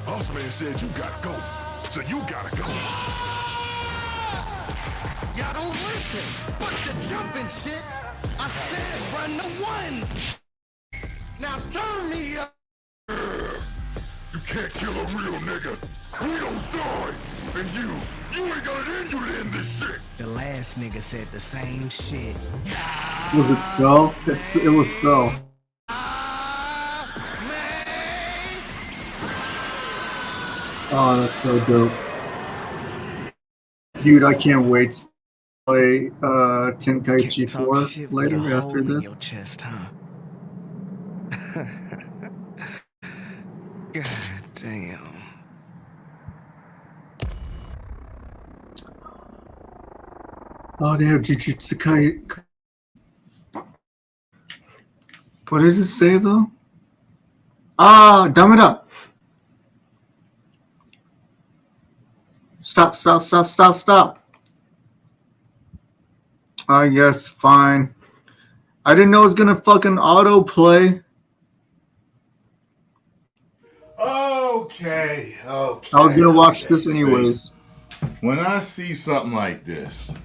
Boss man said you gotta go, so you gotta go. Y'all don't listen. Fuck the jumping shit. I said run the ones. Now turn me up. You can't kill a real nigga. We don't die. And you ain't got it in you to end this shit. The last nigga said the same shit. Was it so? It was so. Oh, that's so dope. Dude, I can't wait to play Tenkaichi 4 later after this. Your chest, huh? God damn. Oh, they have Jujutsu Kai. What did it say though? Ah, dumb it up. Stop. Yes, fine. I didn't know it was gonna fucking auto play. Okay. I was gonna watch this anyways. When I see something like this,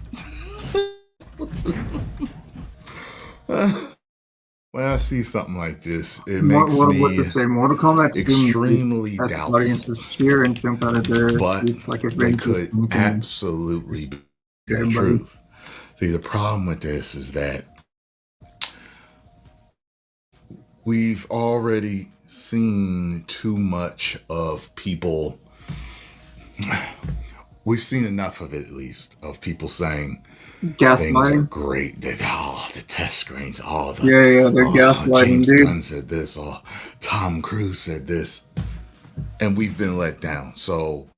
it makes me what to say. Mortal Kombat extremely doubtful. Audiences cheer and jump out of their seats like if they could absolutely be the truth. See, the problem with this is that we've already seen too much of people. We've seen enough of it, at least, of people saying things are great. That the test screens, they're gaslighting. James Gunn said this, Tom Cruise said this, and we've been let down. So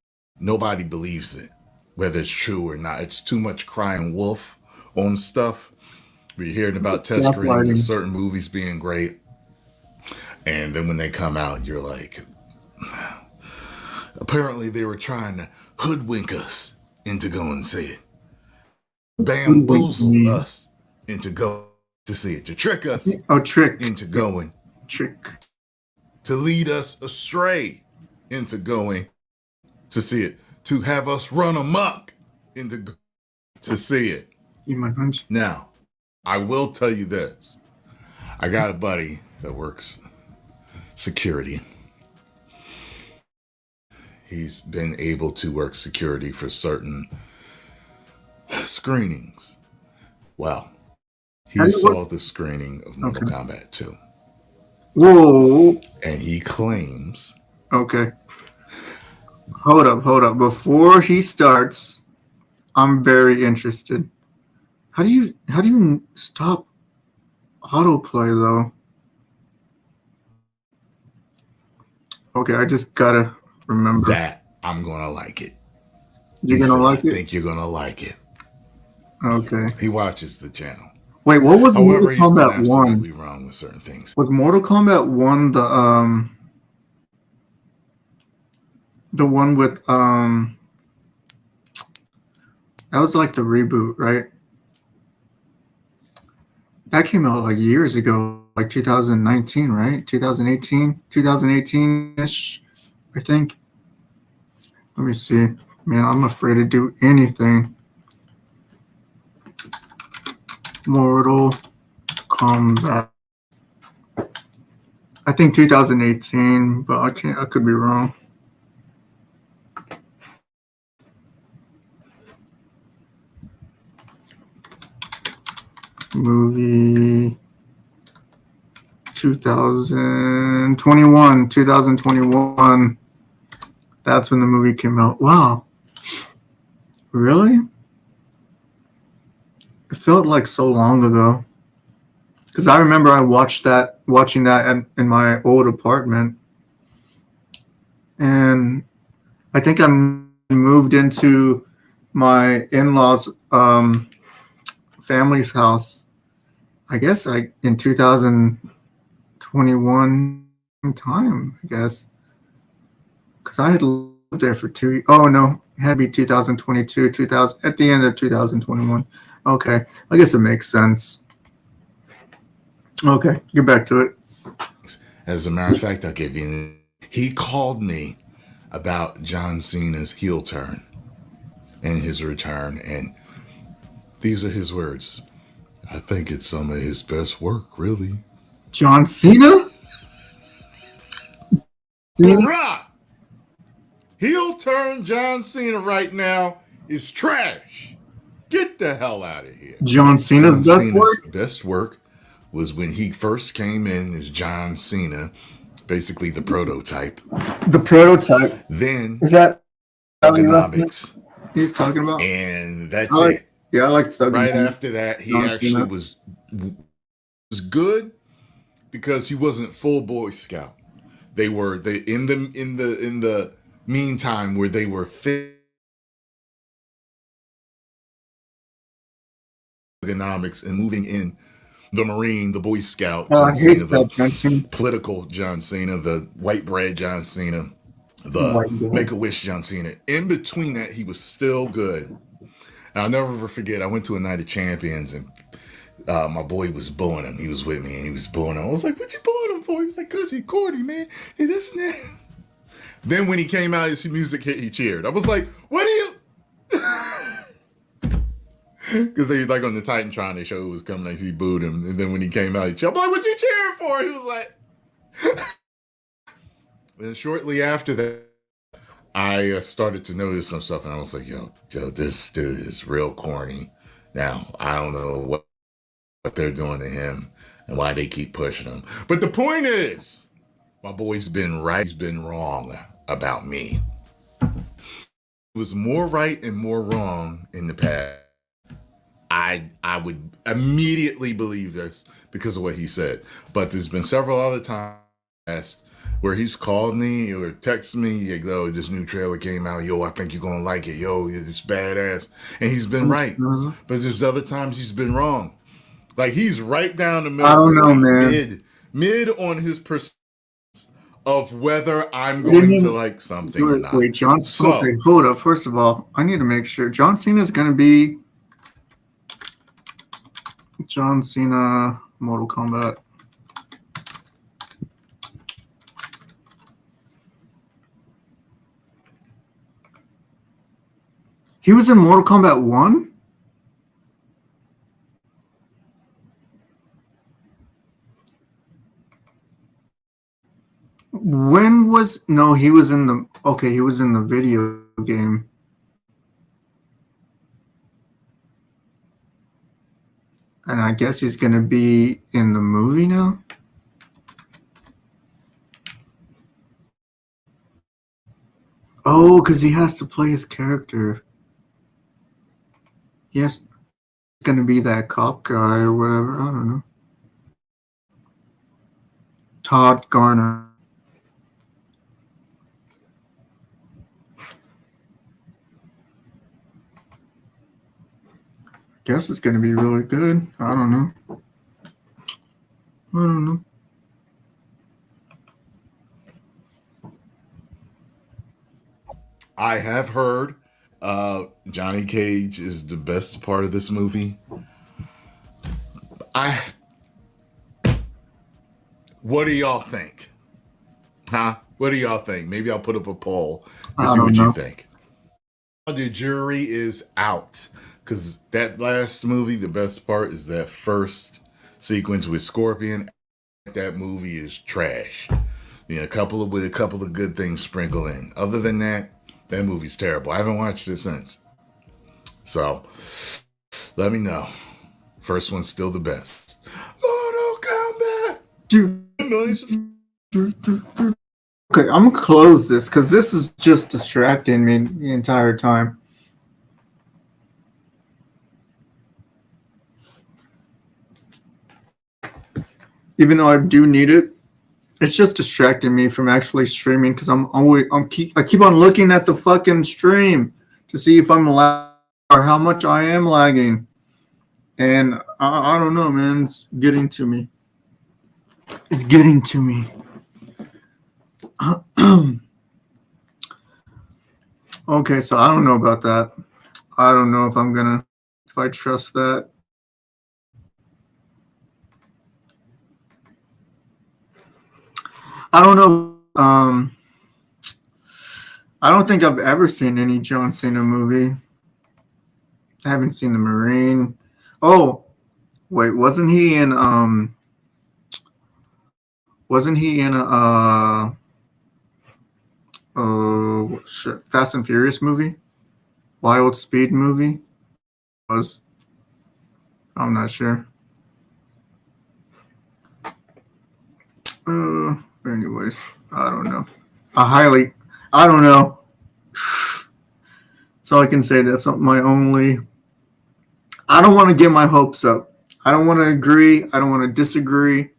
nobody believes it, whether it's true or not. It's too much crying wolf on stuff. We're hearing about test screens and certain movies being great, and then when they come out, you're like, apparently they were trying to hoodwink us into going to see it. Bamboozle us into going to see it. To trick us into going. To lead us astray into going to see it. To have us run amok into to see it. Now, I will tell you this. I got a buddy that works security. He's been able to work security for certain screenings. Well, he saw the screening of Mortal Kombat 2. Whoa. And he claims... Okay. Hold up. Before he starts, I'm very interested. How do you stop autoplay though? Okay, I just gotta remember. That I'm gonna like it. You're gonna like I it? think you're gonna like it. Okay. He watches the channel. Wait, what was However, Mortal he's been Kombat absolutely 1? wrong with certain things. Was Mortal Kombat 1 the one with that was like the reboot, right? That came out like years ago, like 2019, right? 2018, 2018-ish, I think. Let me see. Man, I'm afraid to do anything. Mortal Kombat. I think 2018, but I could be wrong. Movie 2021. That's when the movie came out. Wow. Really? It felt like so long ago. Because I remember watching that in my old apartment. And I think I moved into my in-laws' family's house, I guess in 2021 time, I guess. Because I had lived there for it had to be 2022, at the end of 2021. Okay, I guess it makes sense. Okay, get back to it. As a matter of fact, I'll give you. He called me about John Cena's heel turn and his return, and these are his words. I think it's some of his best work, really. John Cena? Hurrah! Heel turn John Cena right now is trash. Get the hell out of here. John Cena's best work was when he first came in as John Cena, basically the prototype. The prototype. Then is that Thuganomics he's talking about? And that's it. Yeah, I like Thuganomics. Right after that, he actually was good because he wasn't full Boy Scout. They in the meantime where they were Thuganomics and moving in the Marine, the Boy Scout, John Cena, the political John Cena, the white bread John Cena, the Make-A-Wish John Cena. In between that, he was still good. And I'll never forget, I went to a night of champions and my boy was booing him. He was with me and he was booing him. I was like, what you booing him for? He was like, because he's corny, man. And this and that. Then when he came out, his music hit, he cheered. I was like, what are you? Because he was like on the Titantron, they showed it was coming, like he booed him. And then when he came out, he cheered. I'm like, what you cheering for? He was like. And shortly after that, I started to notice some stuff, and I was like, yo, this dude is real corny. Now, I don't know what they're doing to him and why they keep pushing him. But the point is, my boy's been right, he's been wrong about me. He was more right and more wrong in the past. I would immediately believe this because of what he said. But there's been several other times where he's called me or texted me, like, yo, this new trailer came out. Yo, I think you're going to like it. Yo, it's badass. And he's been right. But there's other times he's been wrong. Like, he's right down the middle. I don't know, man. Mid on his perception of whether I'm going to like something or not. Wait, John Cena. Okay, hold up. First of all, I need to make sure. John Cena's going to be John Cena Mortal Kombat. He was in Mortal Kombat 1? He was in he was in the video game. And I guess he's going to be in the movie now? Oh, because he has to play his character. Yes, it's going to be that cop guy or whatever. I don't know. Todd Garner. Guess it's gonna be really good. I don't know. I don't know. I have heard Johnny Cage is the best part of this movie. What do y'all think? Huh? What do y'all think? Maybe I'll put up a poll to see what you think. The jury is out. Because that last movie, the best part is that first sequence with Scorpion. That movie is trash. You know, with a couple of good things sprinkled in. Other than that, that movie's terrible. I haven't watched it since. So, let me know. First one's still the best. Mortal Kombat! Okay, I'm gonna close this because this is just distracting me the entire time. Even though I do need it, it's just distracting me from actually streaming because I keep on looking at the fucking stream to see if I'm lagging or how much I am lagging, and I don't know, man. It's getting to me. It's getting to me. Okay, so I don't know about that. I don't know if I trust that. I don't know. I don't think I've ever seen any John Cena movie. I haven't seen The Marine. Oh, wait, wasn't he in Fast and Furious movie? Wild Speed movie? I'm not sure. Anyways, I don't know. I don't know. So I can say that's my only. I don't want to get my hopes up. I don't want to agree. I don't want to disagree.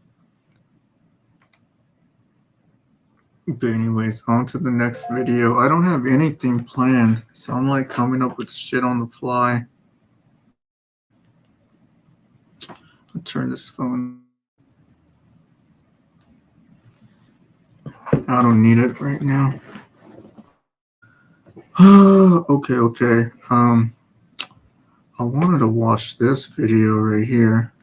But anyways, on to the next video. I don't have anything planned, so I'm like coming up with shit on the fly. I'll turn this phone. I don't need it right now. Okay. I wanted to watch this video right here.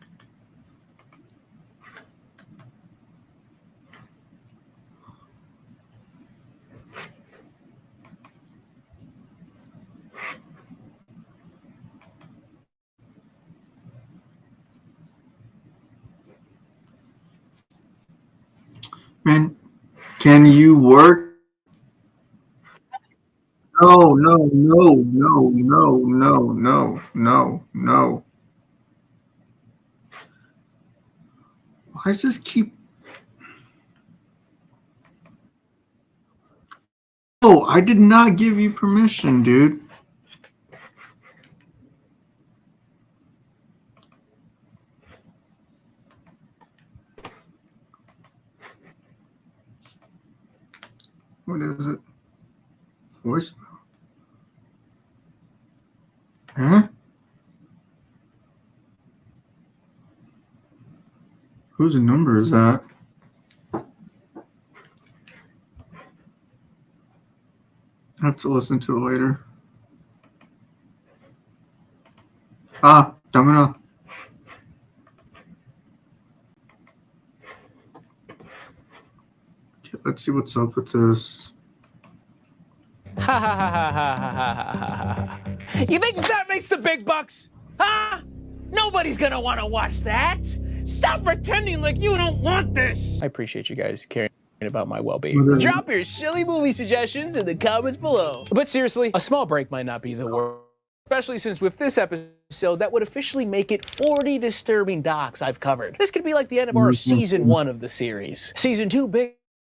Man, can you work? No. Why does this keep? Oh, I did not give you permission, dude. What is it? Voicemail. Huh? Whose number is that? I have to listen to it later. Domino. Okay, let's see what's up with this. You think that makes the big bucks? Huh? Nobody's gonna want to watch that. Stop pretending like you don't want this. I appreciate you guys caring about my well-being. Drop your silly movie suggestions in the comments below. But seriously, a small break might not be the worst. Especially since with this episode, that would officially make it 40 disturbing docs I've covered. This could be like the end of our season 1 of the series. Season 2 big,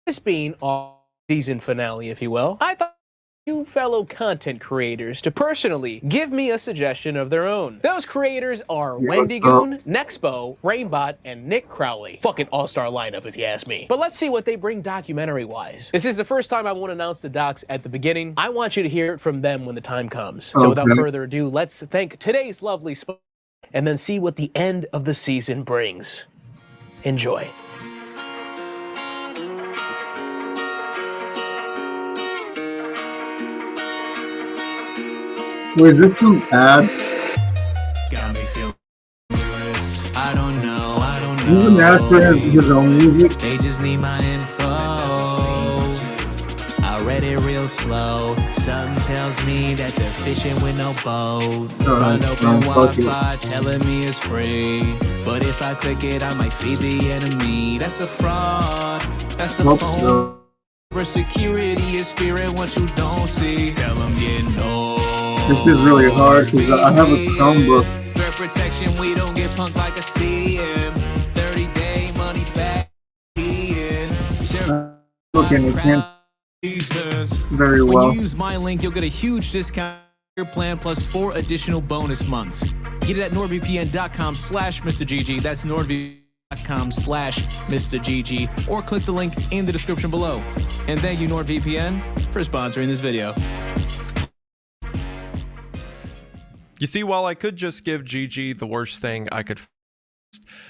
this being our season finale, if you will. I thought you fellow content creators to personally give me a suggestion of their own. Those creators are Wendigoon, Nexpo, Rainbot, and Nick Crowley. Fucking all-star lineup if you ask me. But let's see what they bring documentary-wise. This is the first time I won't announce the docs at the beginning. I want you to hear it from them when the time comes. So without further ado, let's thank today's lovely sponsor, and then see what the end of the season brings. Enjoy. Wait, is this some ad? Got me feeling I don't know. This is an ad for his own music. They just need my info. I read it real slow. Something tells me that they're fishing with no boat. Find open Wi-Fi telling me it's free. But if I click it, I might feed the enemy. That's a fraud. That's a phone. Security is fearing what you don't see. Tell them get no. This is really hard because I have a Chromebook. Threat protection, we don't get punked like a CM. 30-day money back. Looking, it can't very well. When you use my link, you'll get a huge discount on your plan plus 4 additional bonus months. Get it at nordvpn.com/MrGG. That's nordvpn.com/MrGG. Or click the link in the description below. And thank you, NordVPN, for sponsoring this video. You see, while I could just give GG the worst thing I could,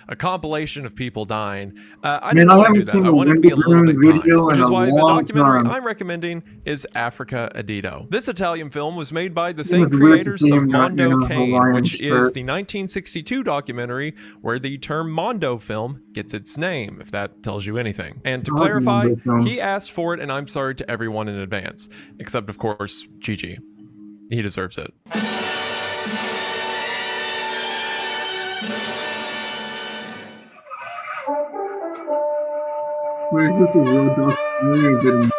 a compilation of people dying, I didn't want to do that. I wanted to be a little bit kind, which is why the documentary I'm recommending is Africa Adito. This Italian film was made by the same creators of Mondo Cane, which is the 1962 documentary where the term Mondo film gets its name, if that tells you anything. And to clarify, he asked for it, and I'm sorry to everyone in advance, except of course GG. He deserves it. Wait, is this a real documentary?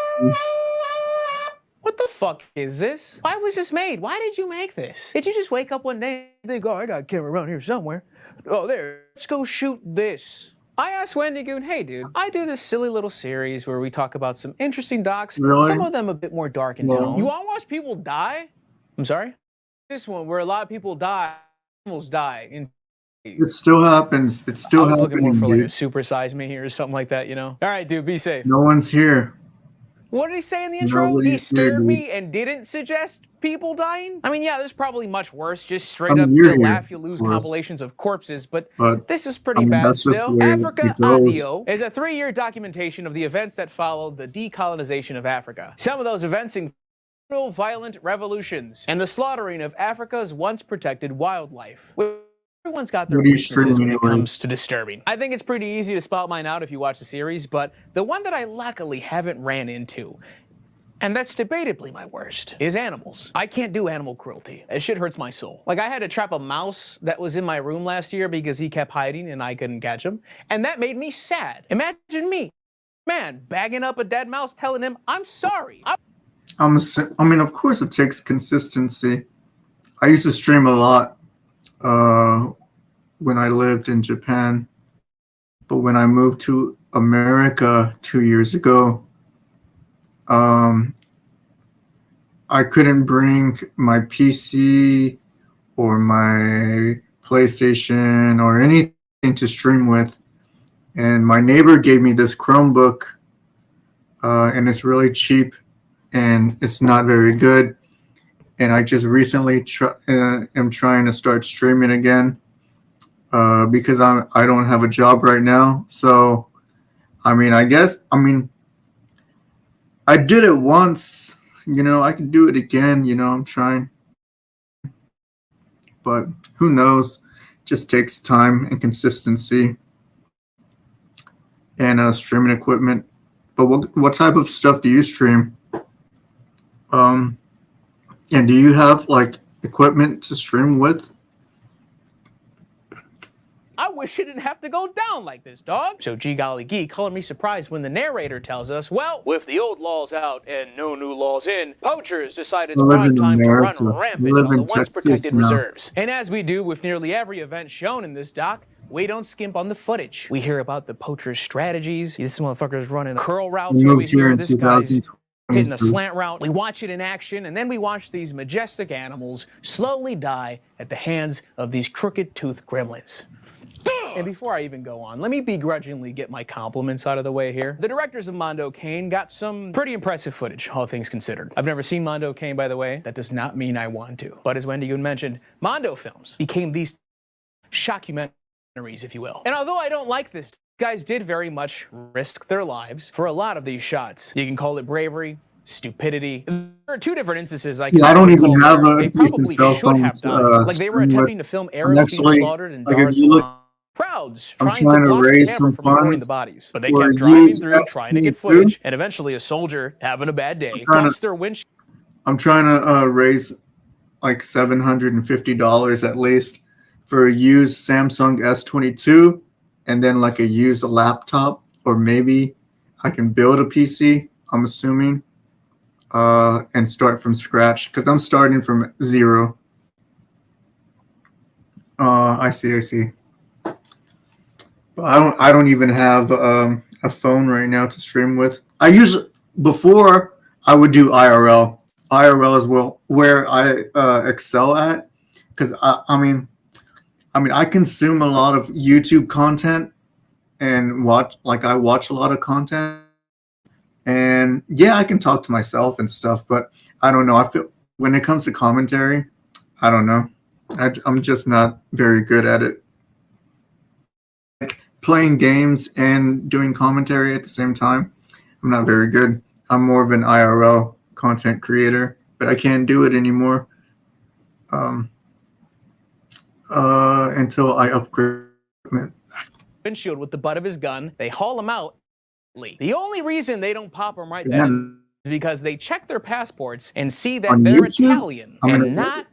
What the fuck is this? Why was this made? Why did you make this? Did you just wake up one day and think, oh, I got a camera around here somewhere. Oh, there. Let's go shoot this. I asked Wendy Goon, hey, dude, I do this silly little series where we talk about some interesting docs, some of them a bit more dark and down. You want to watch people die? I'm sorry? This one where a lot of people die, animals die. It still happens. It's still happening. I was looking more for like a Super Size Me here or something like that, you know? All right, dude, be safe. No one's here. What did he say in the intro? He scared me and didn't suggest people dying? I mean, yeah, there's probably much worse, just straight up the laugh you lose compilations of corpses, but this is pretty bad still. Africa Adito is a 3-year documentation of the events that followed the decolonization of Africa. Some of those events include violent revolutions and the slaughtering of Africa's once protected wildlife. Everyone's got their weaknesses when it comes to disturbing. I think it's pretty easy to spot mine out if you watch the series, but the one that I luckily haven't ran into, and that's debatably my worst, is animals. I can't do animal cruelty. That shit hurts my soul. Like, I had to trap a mouse that was in my room last year because he kept hiding and I couldn't catch him, and that made me sad. Imagine me, man, bagging up a dead mouse telling him, I'm sorry. I mean, of course it takes consistency. I used to stream a lot when I lived in Japan, but when I moved to America 2 years ago, I couldn't bring my PC or my PlayStation or anything to stream with, and my neighbor gave me this Chromebook, and it's really cheap and it's not very good. And I just recently am trying to start streaming again because I don't have a job right now. So, I mean, I did it once, you know, I can do it again, you know, I'm trying. But who knows? It just takes time and consistency and streaming equipment. But what type of stuff do you stream? And do you have like equipment to stream with? I wish it didn't have to go down like this, dog. So gee golly gee, color me surprised when the narrator tells us, well, with the old laws out and no new laws in, poachers decided to run time to run rampant on the once protected reserves. And as we do with nearly every event shown in this doc, we don't skimp on the footage. We hear about the poachers' strategies. This motherfucker's running curl routes over here. This guy's hitting a slant route. We watch it in action, and then we watch these majestic animals slowly die at the hands of these crooked-toothed gremlins. And before I even go on, let me begrudgingly get my compliments out of the way here. The directors of Mondo Cane got some pretty impressive footage, all things considered. I've never seen Mondo Cane, by the way. That does not mean I want to. But as Wendy Goon mentioned, Mondo Films became these shockumentaries, if you will. And although I don't like this, guys did very much risk their lives for a lot of these shots. You can call it bravery, stupidity. There are two different instances. I don't even have a they decent probably cell should phone. have done. Like they were attempting to film Arabs being actually, slaughtered in like, Dar if es you look, Salaam. Crowds I'm trying trying to to block the raise camera some from recording funds the bodies, but they for kept driving used through, trying to get SP2. footage, and eventually a soldier having a bad day lost their windshield. I'm trying to raise like $750 at least for a used Samsung S22, and then like a used laptop, or maybe I can build a PC, I'm assuming, and start from scratch, because I'm starting from zero. I see. But I don't even have a phone right now to stream with. Before I would do IRL. IRL is where I excel at, because I mean I consume a lot of YouTube content and watch a lot of content, and yeah, I can talk to myself and stuff, but I don't know. I feel when it comes to commentary, I don't know. I'm just not very good at it. Like playing games and doing commentary at the same time, I'm not very good. I'm more of an IRL content creator, but I can't do it anymore until I upgrade equipment. Windshield with the butt of his gun. They haul him out. The only reason they don't pop him right then is because they check their passports and see that they're YouTube? Italian and not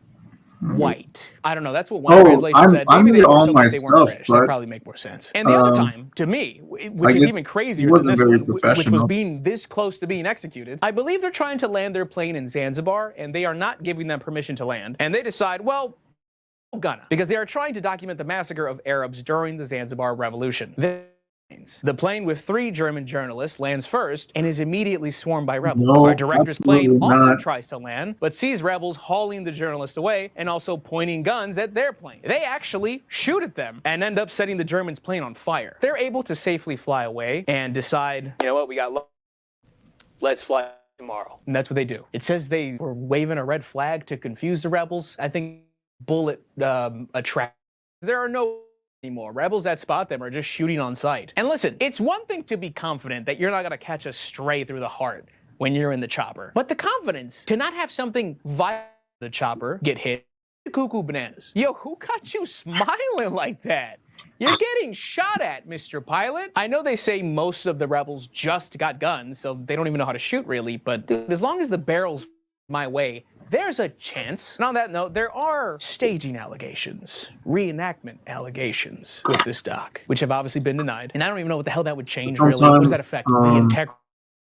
white. I don't know. That's what one translation said. I Maybe made they all also my think they weren't stuff, British. but That'd probably make more sense. And the other time, to me, which is even crazier than this one, which was being this close to being executed, I believe they're trying to land their plane in Zanzibar, and they are not giving them permission to land. And they decide, well, gonna, because they are trying to document the massacre of Arabs during the Zanzibar Revolution. The plane with 3 German journalists lands first and is immediately swarmed by rebels. No, Our director's plane also not. tries to land, but sees rebels hauling the journalists away and also pointing guns at their plane. They actually shoot at them and end up setting the Germans' plane on fire. They're able to safely fly away and decide, you know what, we got let's fly tomorrow. And that's what they do. It says they were waving a red flag to confuse the rebels. I think bullet attract. There are no anymore. Rebels that spot them are just shooting on sight. And listen, it's one thing to be confident that you're not going to catch a stray through the heart when you're in the chopper, but the confidence to not have something violent in the chopper get hit, cuckoo bananas. Yo, who got you smiling like that? You're getting shot at, Mr. Pilot. I know they say most of the rebels just got guns, so they don't even know how to shoot really, but dude, as long as the barrel's my way, there's a chance. And on that note, there are staging allegations, reenactment allegations with this doc, which have obviously been denied. And I don't even know what the hell that would change, really. What does that affect? The integrity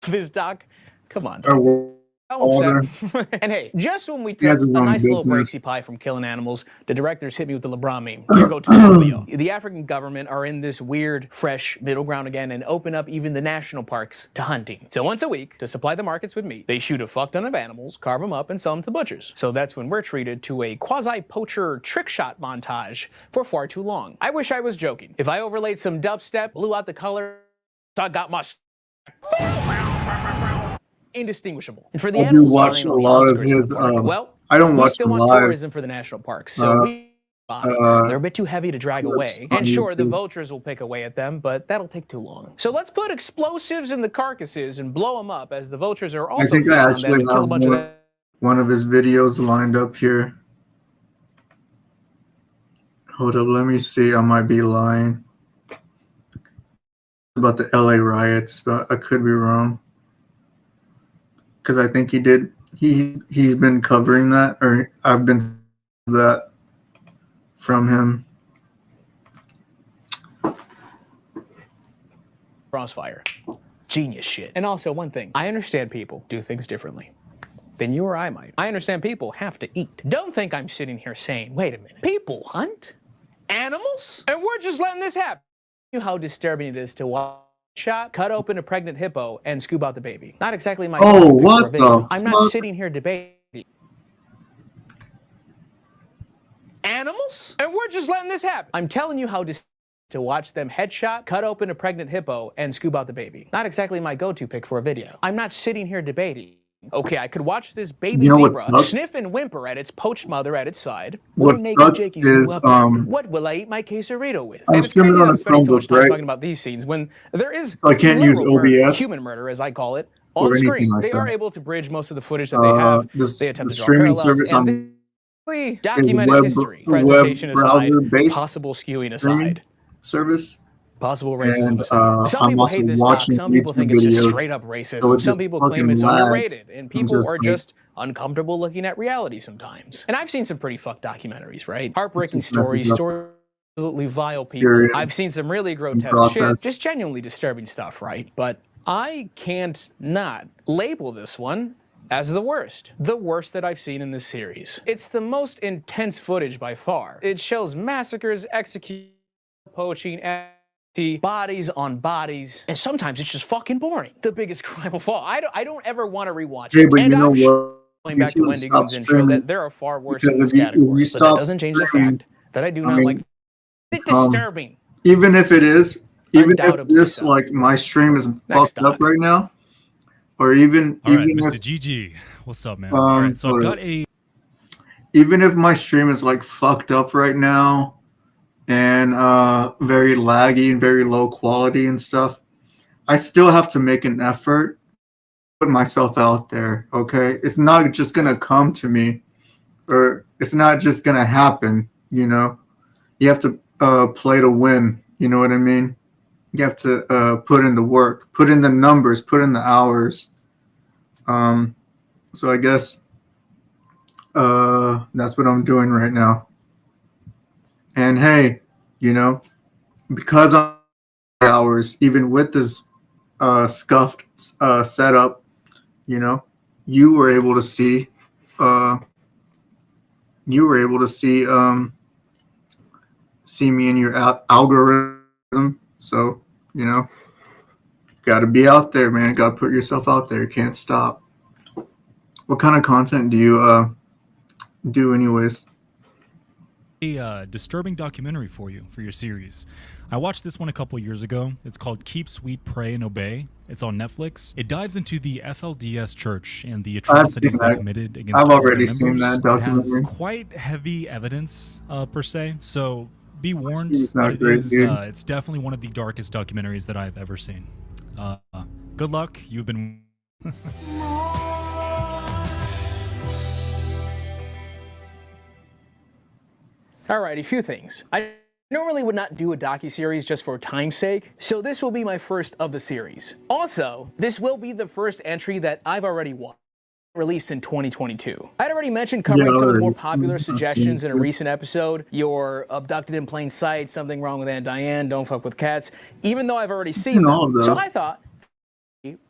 of this doc? Come on. And hey, just when we took a nice little Gracie pie from killing animals, the directors hit me with the LeBron meme. Here go to the video. The African government are in this weird, fresh middle ground again and open up even the national parks to hunting. So once a week, to supply the markets with meat, they shoot a fuck ton of animals, carve them up, and sell them to butchers. So that's when we're treated to a quasi-poacher trick shot montage for far too long. I wish I was joking. If I overlaid some dubstep, blew out the color, I got my indistinguishable. And for the animals, watch a lot of his. Well, I don't watch still them want live. tourism for the national parks, so they're a bit too heavy to drag away. And sure, the vultures will pick away at them, but that'll take too long. So let's put explosives in the carcasses and blow them up, as the vultures are also. I think I actually have one of his videos lined up here. Hold up, let me see. I might be lying about the LA riots, but I could be wrong. Because I think he did. He's been covering that, or I've been that from him. Crossfire. Genius shit. And also one thing, I understand people do things differently than you or I might. I understand people have to eat. Don't think I'm sitting here saying, wait a minute, people hunt animals? And we're just letting this happen. You know how disturbing it is to watch shot, cut open a pregnant hippo, and scoop out the baby. Not exactly my what the I'm not sitting here debating animals, and we're just letting this happen. I'm telling you how to watch them headshot, cut open a pregnant hippo, and scoop out the baby. Not exactly my go-to pick for a video. I'm not sitting here debating Okay, I could watch this baby You know what zebra sucks? sniff and whimper at its poached mother at its side. What Or naked sucks Jakey's is weapon. What will I eat my quesarito with? I'm And it's streaming crazy on that a I'm spending so Chromebook, much time right? talking about these scenes when there is I can't use literal murder, OBS human murder as I call it, or on anything screen. like They are that. able to bridge most of the footage that they have. They attempt The to draw streaming parallels service and on basically is documented history. web Presentation aside, browser based possible skewing streaming aside. service. Possible racism And aside. Some I'm people also hate this doc. watching Some people YouTube think it's just videos, straight up so racism. it Some just people claim fucking it's lags. underrated, and I'm people just are like, just uncomfortable looking at reality sometimes. And I've seen some pretty fucked documentaries, right? Heartbreaking just messes stories, up stories of absolutely vile people. serious I've seen some really grotesque process. shit, just genuinely disturbing stuff, right? But I can't not label this one as the worst that I've seen in this series. It's the most intense footage by far. It shows massacres, executions, poaching, bodies on bodies, and sometimes it's just fucking boring. The biggest crime of all. I don't ever want to rewatch Hey, it. but And you know I'm sure, what? going You back to should Wendy stop Goon's intro, streaming that there are far worse because in this if you category. But that stop doesn't change the streaming, fact that I do I not mean, like. It's disturbing. even if it is, even if Undoubtedly this so. like my stream is Next fucked up doc. right now, or even All right, even Mr. if GG, what's up, man? All right, so I've hold got up. a Even if my stream is like fucked up right now and very laggy and very low quality and stuff, I still have to make an effort, put myself out there. Okay, it's not just gonna come to me, or it's not just gonna happen. You know, you have to play to win. You know what I mean? You have to put in the work, put in the numbers, put in the hours. So I guess that's what I'm doing right now. And hey, you know, because I'm hours, even with this scuffed setup, you know, you were able to see, see me in your algorithm. So, you know, got to be out there, man. Got to put yourself out there. You can't stop. What kind of content do you do, anyways? a disturbing documentary for you for your series. I watched this one a couple years ago. It's called Keep Sweet, Pray, and Obey. It's on Netflix. It dives into the FLDS Church and the atrocities they committed against I've all of their already seen members. that It has documentary. quite heavy evidence, per se. So be warned. It's not But it great, is, dude. it's definitely one of the darkest documentaries that I've ever seen. Good luck. You've been. Alright, a few things. I normally would not do a docuseries just for time's sake, so this will be my first of the series. Also, this will be the first entry that I've already watched, released in 2022. I'd already mentioned covering some of the more popular suggestions in a recent episode. You're abducted in plain sight, something wrong with Aunt Diane, don't fuck with cats, even though I've already seen all of them. So that. I thought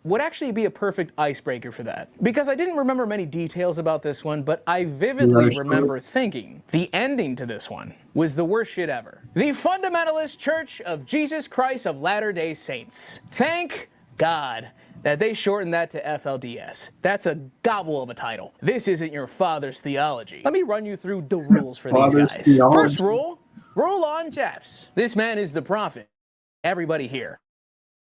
would actually be a perfect icebreaker for that. Because I didn't remember many details about this one, but I vividly Yeah, sure. remember thinking the ending to this one was the worst shit ever. The Fundamentalist Church of Jesus Christ of Latter-day Saints. Thank God that they shortened that to FLDS. That's a gobble of a title. This isn't your father's theology. Let me run you through the rules for these Father's guys. theology. First rule on Jeffs. This man is the prophet. Everybody here.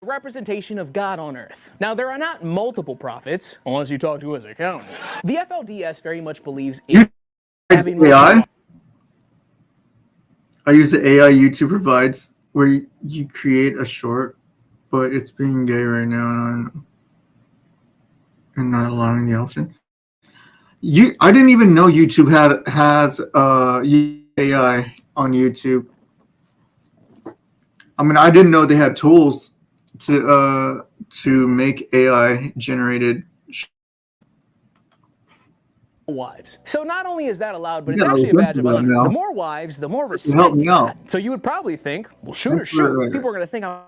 Representation of God on earth. Now, there are not multiple prophets, unless you talk to his accountant. The FLDS very much believes in having AI. I use the AI YouTube provides, where you create a short, but it's being gay right now and not allowing the option. I didn't even know YouTube has AI on YouTube. I mean, I didn't know they had tools to make AI generated. wives. So not only is that allowed, but it's Yeah, I actually a look badge of into that honor. now. The more wives, the more Help respect me you out. got. So you would probably think, well, shoot or That's shoot. right. People are going to think I'm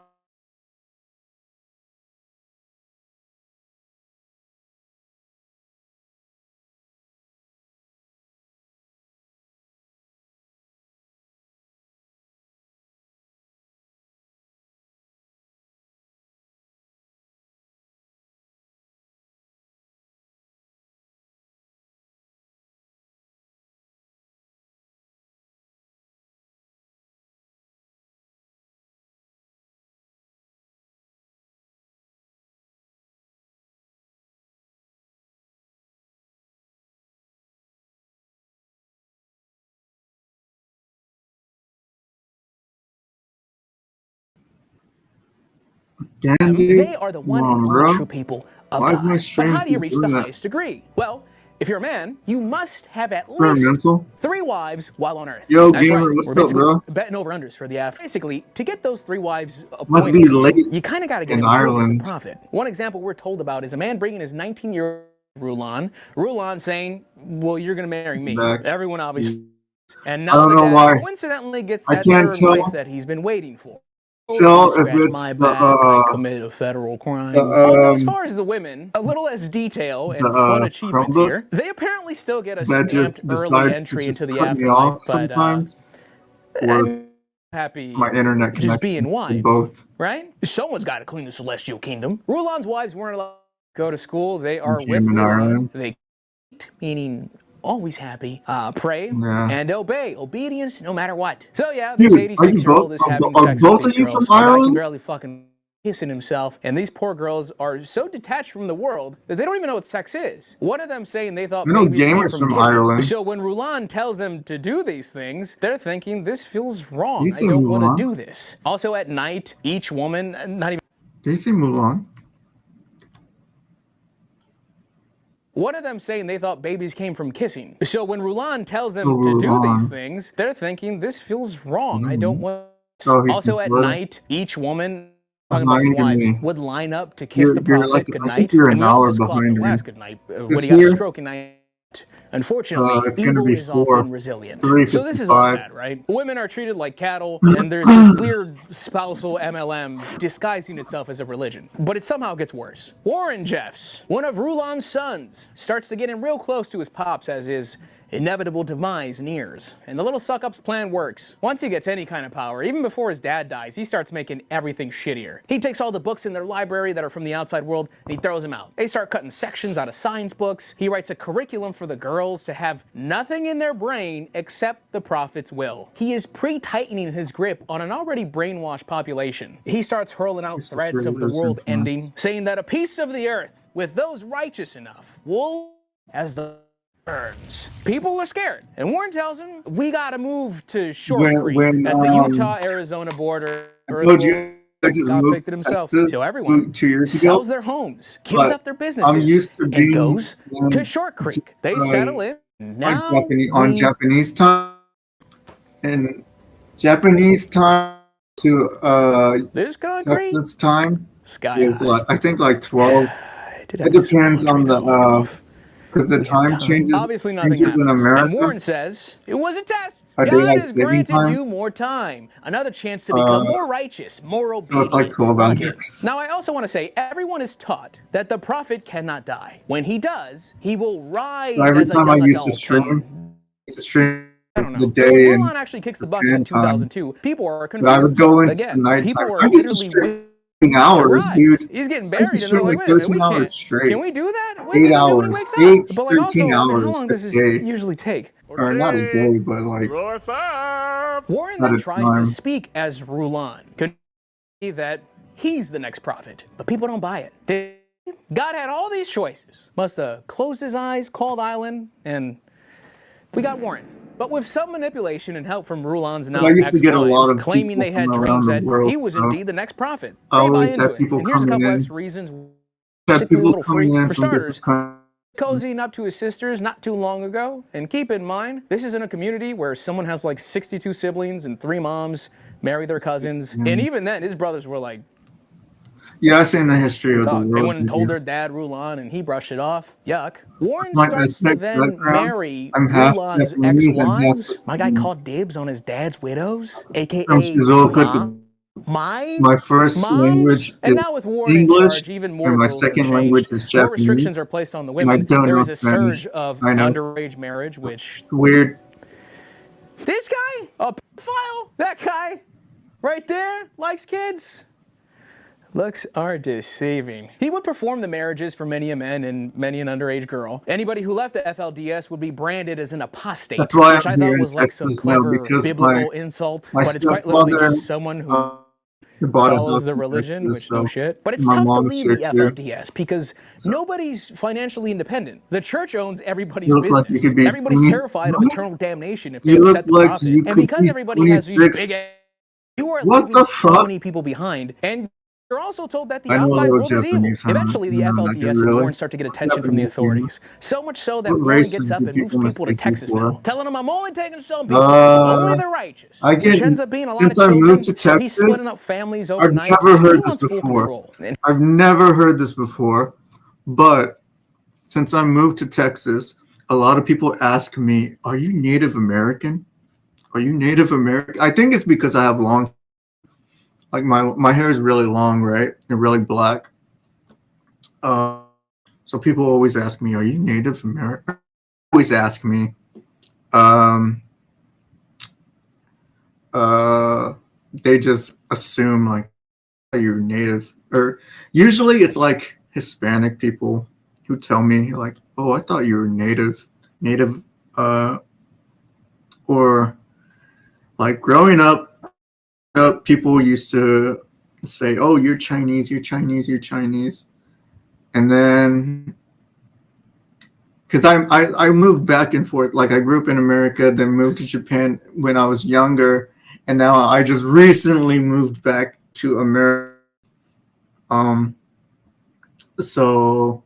Gandhi? They are the one Come on, and bro. only true people of Why is God. my But stream how do you reach the doing that? highest degree? Well, if you're a man, you must have at least Experimental? 3 wives while on Earth. Yo, That's gamer, right. what's We're up, basically bro? betting over unders for the F. Basically, to get those 3 wives Must appointed be to you, late you kind of got to get in them to Ireland. the prophet. One example we're told about is a man bringing his 19-year-old Rulon. Rulon saying, "Well, you're gonna marry me." Back. Everyone obviously. And I now don't the know dad why. coincidentally gets I that can't 3rd tell. wife that he's been waiting for. Tell if Scratch it's my the, back, I committed a federal crime. Also, as far as the women, a little less detail and fun achievements Chromebook here. They apparently still get a that stamped just early decides to entry just into the cut me afterlife, off but sometimes, or I'm happy my internet just connection, being wives, both. right? Someone's got to clean the celestial kingdom. Rulon's wives weren't allowed to go to school. They are with Came in Rulon. Ireland. They meaning always happy, pray Yeah. and obey. Obedience no matter what. So yeah, this Dude, are you 86-year-old both? is having Are sex both with of these you girls. from The guy can Ireland? barely fucking kissing himself, and these poor girls are so detached from the world that they don't even know what sex is. One of them saying they thought I know babies came gamers from from kissing. Ireland. So when Rulon tells them to do these things, they're thinking this feels wrong. You I say don't want Mulan? to do this. Also at night, each woman, not even Did you say Mulan? one of them saying they thought babies came from kissing. So when Rulon tells them Oh, to do these Rulon. things, they're thinking this feels wrong. I don't want. Oh, he's Also at brother. night, each woman talking about Behind wives me. would line up to kiss You're- the you're prophet like- I goodnight. think you're an And we hour almost caught behind the me. last goodnight when This he got a year? stroke at night. Unfortunately, It's gonna evil be is 4. often resilient. So this is all 3:55. bad, right? Women are treated like cattle, and there's this weird spousal MLM disguising itself as a religion. But it somehow gets worse. Warren Jeffs, one of Rulon's sons, starts to get in real close to his pops as his inevitable demise nears. And the little suck-up's plan works. Once he gets any kind of power, even before his dad dies, he starts making everything shittier. He takes all the books in their library that are from the outside world, and he throws them out. They start cutting sections out of science books. He writes a curriculum for the girls to have nothing in their brain except the prophet's will. He is pre-tightening his grip on an already brainwashed population. He starts hurling out threats of the world ending, saying that a piece of the earth with those righteous enough will as the burns. People are scared, and Warren tells them we gotta move to Short Creek at the Utah-Arizona border. I told you I just God moved picked it to himself. Texas So everyone 2 years sells ago. their homes, gives but up their businesses, I'm used to being and goes on- to Short Creek. They like, settle in. Now on Japanese time, and Japanese time to this concrete Texas time Sky is high. like I think like 12. It depends on the because the time changes. Obviously nothing changes in happens. America. And Warren says, it was a test. A God daylight has saving granted time? you more time. Another chance to become more righteous, more So obedient. it's like 12 like him. hours. Now I also want to say, everyone is taught that the prophet cannot die. When he does, he will rise So every as a time I young used to adult. stream the So day when and Rulon actually kicks the bucket in Japan time, 2002, people are I confused. would go into Again, the nighttime. people are I used to literally stream hours, Right. dude. He's getting I buried, used to and they're stream like, like wait a minute, 13 we hours can't. straight. Can we do that? What's he 8 gonna do hours. when he wakes 8, up? But like 13 also, hours how long a does this day. usually take? Or not a day, but like Warren At then a tries time. to speak as Rulon, could be that he's the next prophet, but people don't buy it. God had all these choices. Must have closed his eyes, called Island, and we got Warren. But with some manipulation and help from Rulon's now I used to get a lot of claiming they people had from around dreams the that world, he was so indeed the next prophet. I They buy always into had it. people And here's a coming couple in. extra reasons. Had Sick a people little coming free. in For from starters, different cozying up to his sisters not too long ago. And keep in mind, this is in a community where someone has like 62 siblings and 3 moms marry their cousins. And even then, his brothers were like, Yeah, I seen the history of the they world. went and told their dad Rulon, and he brushed it off. Yuck. Warren My starts to ethnic then background, marry I'm half Rulon's Japanese and half ex-wives. My guy called dibs on his dad's widows, aka From Shizuoka my first moms? language And is now with Warren in English, charge, even more and my rules have second changed. language is More Japanese. restrictions are placed on the and I women. don't There know is a Spanish. surge of I know. underage marriage, which Weird. this guy, a pedophile, that guy, right there, likes kids. Looks are deceiving. He would perform the marriages for many a man and many an underage girl. Anybody who left the FLDS would be branded as an apostate, That's why which I I'm thought here in was like some Texas now, clever because biblical my insult, but it's quite literally just someone who bought a follows house the in religion, Texas, which no so shit. But it's my tough to mom leave the is here. FLDS because nobody's financially independent. The church owns everybody's You look like business. you could be Everybody's 20s. terrified of What? eternal damnation if they You look upset the like prophet. you And could because be everybody has these 26. big you are What leaving the so fuck? many people behind. And You're also told that the I know a outside little world is evil. Japanese, huh? Eventually, the Like, FLDS and really? Warren start to get attention from the Japanese authorities. So much so that What Warren races gets up do and moves people people to mistake me Texas for? now, telling them I'm only taking some people, only the righteous. I get, Which ends up being a lot since of I children, moved to so he's Texas, splitting up families I've overnight. never and he heard this wants full before. control. And I've never heard this before, but since I moved to Texas, a lot of people ask me, "Are you Native American? Are you Native American?" I think it's because I have long, like my hair is really long, right, and really black. So people always ask me, "Are you Native American?" Always ask me. They just assume like you're Native, or usually it's like Hispanic people who tell me like, "Oh, I thought you were Native," or like growing up, people used to say, "Oh, you're Chinese, you're Chinese, you're Chinese," and then because I moved back and forth, like I grew up in America, then moved to Japan when I was younger, and now I just recently moved back to America. So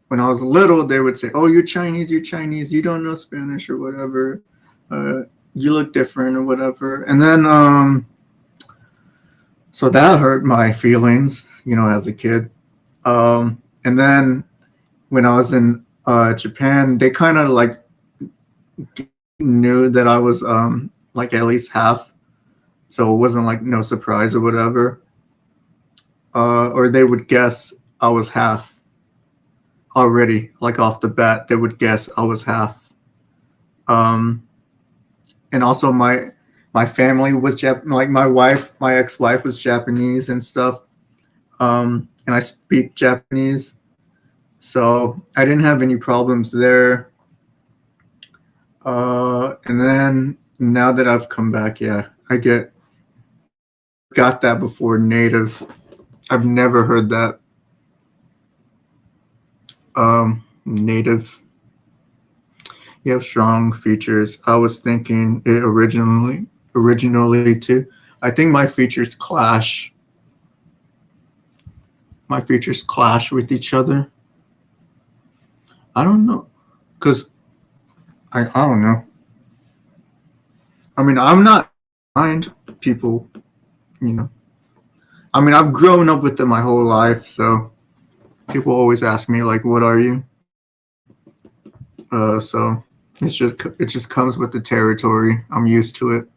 when I was little, they would say, "Oh, you're Chinese, you don't know Spanish or whatever. You look different or whatever." And then, so that hurt my feelings, as a kid. And then when I was in Japan, they kind of like knew that I was like at least half, so it wasn't like no surprise or whatever. Or they would guess I was half already, like off the bat. They would guess I was half. And also my family was like my ex-wife was Japanese and stuff. And I speak Japanese, so I didn't have any problems there. And then now that I've come back, yeah, I got that before Native. I've never heard that. Native. You have strong features. I was thinking it originally too. I think my features clash. My features clash with each other. I don't know, because I don't know. I mean, I'm not blind people, I mean, I've grown up with them my whole life, so people always ask me like, "What are you?" So it just comes with the territory. I'm used to it.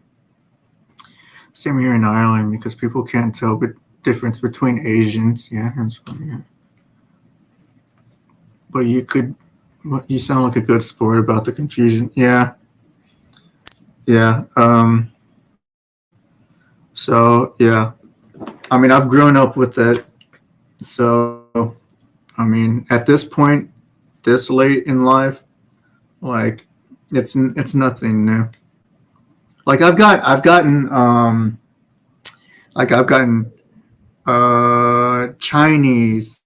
Same here in Ireland, because people can't tell the difference between Asians. Yeah, that's funny. Yeah. But you sound like a good sport about the confusion. Yeah. Yeah. So yeah, I mean, I've grown up with it. So, I mean, at this point, this late in life, like it's nothing new. Like I've gotten Chinese,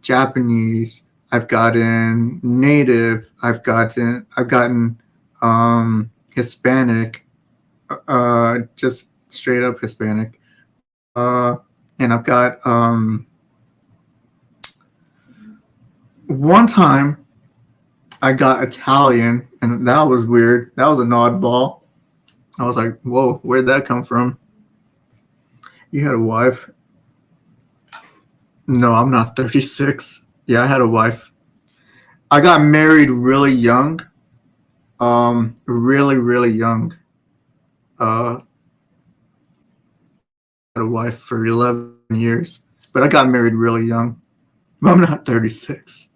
Japanese, I've gotten Native, I've gotten Hispanic, just straight up Hispanic, and I've got one time I got Italian, and that was weird. That was an oddball. I was like, "Whoa, where'd that come from?" You had a wife? No, I'm not 36. Yeah, I had a wife. I got married really young. Really, really young. Had a wife for 11 years, but I got married really young. I'm not 36.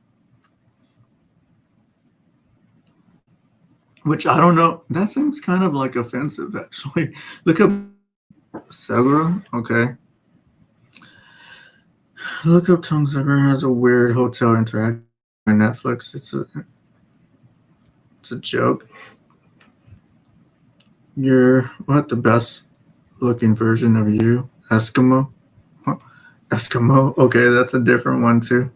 Which I don't know. That seems kind of like offensive, actually. Look up Segura. Okay. Look up Tom Segura has a weird hotel interaction on Netflix. It's a joke. You're what, the best looking version of you? Eskimo? Huh? Eskimo? Okay, that's a different one too.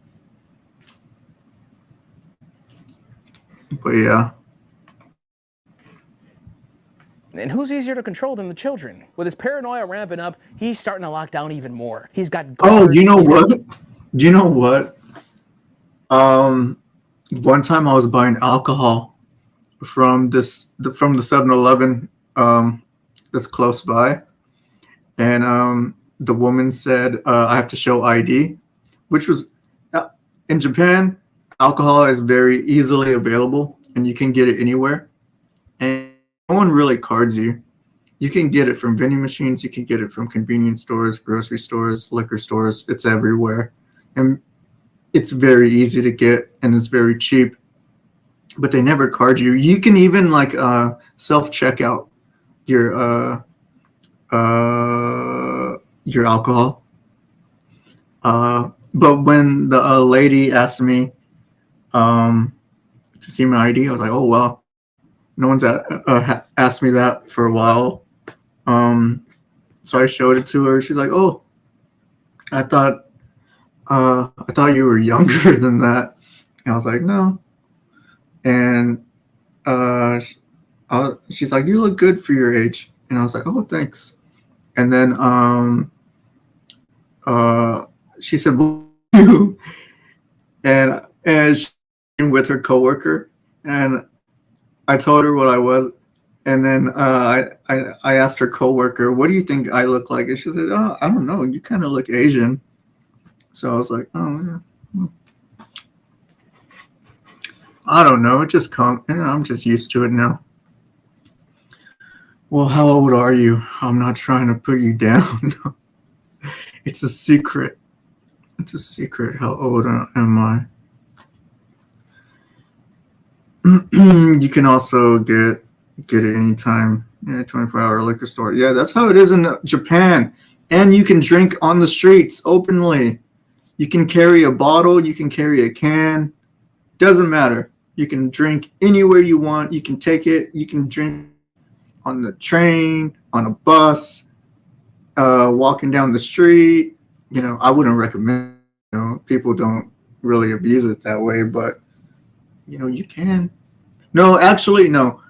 But yeah. And who's easier to control than the children? With his paranoia ramping up, he's starting to lock down even more. He's got guards. Oh, you know what? You know what? One time I was buying alcohol from the 7-Eleven that's close by, and the woman said I have to show ID, which was in Japan. Alcohol is very easily available, and you can get it anywhere, and no one really cards you. You can get it from vending machines. You can get it from convenience stores, grocery stores, liquor stores. It's everywhere, and it's very easy to get, and it's very cheap. But they never card you. You can even like self-checkout your alcohol. But when the lady asked me to see my ID, I was like, oh well, no one's asked me that for a while. So I showed it to her. She's like, oh, I thought you were younger than that. And I was like, no. And she's like, you look good for your age. And I was like, oh, thanks. And then she said, you? And she came with her coworker, and I told her what I was. And then I asked her coworker, what do you think I look like? And she said, oh, I don't know. You kind of look Asian. So I was like, oh, yeah. I don't know. It just comes. I'm just used to it now. Well, how old are you? I'm not trying to put you down. It's a secret. It's a secret. How old am I? You can also get it anytime. Yeah, 24-hour liquor store. Yeah, that's how it is in Japan. And you can drink on the streets openly. You can carry a bottle. You can carry a can. Doesn't matter. You can drink anywhere you want. You can take it. You can drink on the train, on a bus, walking down the street. You know, I wouldn't recommend. You know, people don't really abuse it that way, but you know, you can. No, actually, no.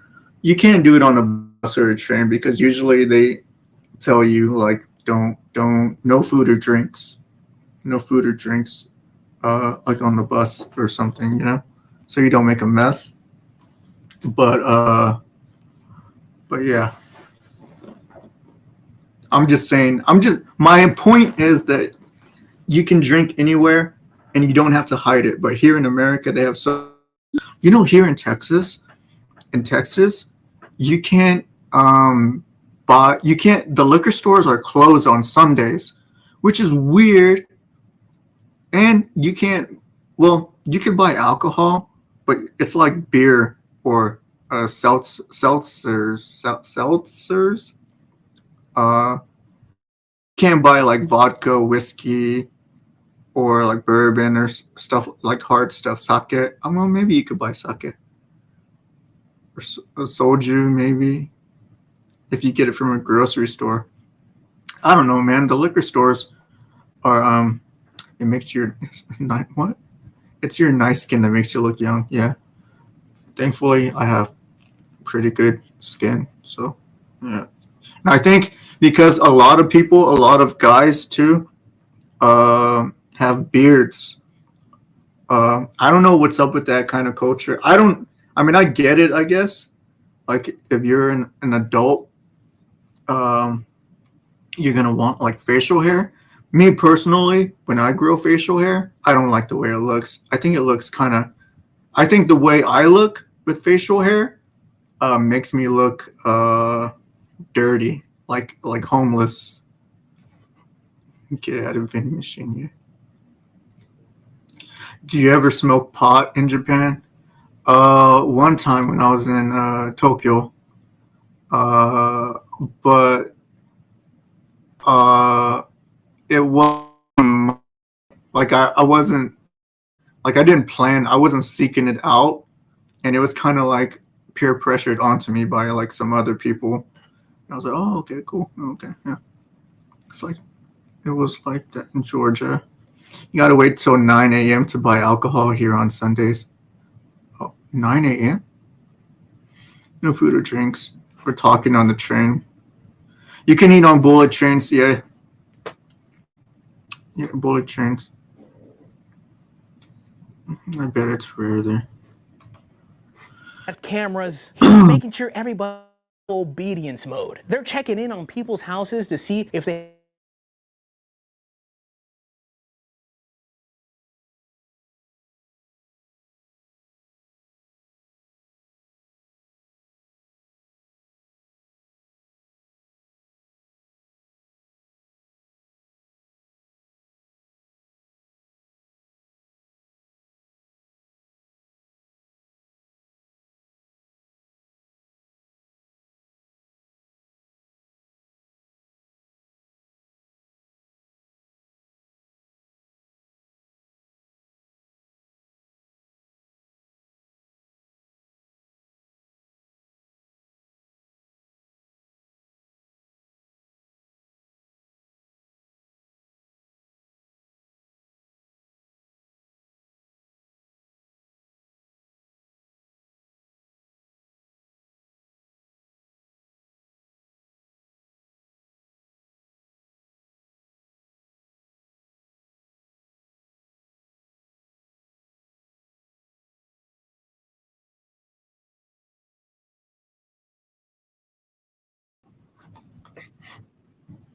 You can't do it on a bus or a train because usually they tell you like don't no food or drinks. No food or drinks like on the bus or something, you know, so you don't make a mess. But yeah, I'm just saying, my point is that you can drink anywhere and you don't have to hide it. But here in America, they have here in Texas, you can't the liquor stores are closed on Sundays, which is weird. And you can buy alcohol, but it's like beer or seltzers. Can't buy like vodka, whiskey, or like bourbon or stuff like hard stuff, sake. I don't know, maybe you could buy sake or soju, maybe if you get it from a grocery store. I don't know, man. The liquor stores are it makes your what? It's your nice skin that makes you look young. Yeah. Thankfully, I have pretty good skin. So, yeah. And I think because a lot of guys too, have beards. I don't know what's up with that kind of culture. I mean, I get it, I guess. Like if you're an adult, you're gonna want like facial hair. Me personally, when I grow facial hair, I don't like the way it looks. I think the way I look with facial hair makes me look dirty, like homeless. Get out of vending machine, yeah. Do you ever smoke pot in Japan? One time when I was in Tokyo, but it wasn't like I wasn't like I didn't plan. I wasn't seeking it out, and it was kind of like peer pressured onto me by like some other people. And I was like, oh, okay, cool, okay, yeah. It's like it was like that in Georgia. You gotta wait till 9 a.m. to buy alcohol here on Sundays. Oh, 9 a.m. No food or drinks. for talking on the train. You can eat on bullet trains, yeah. Yeah, bullet trains. I bet it's rare there. Cameras, he's making sure everybody obedience mode. They're checking in on people's houses to see if they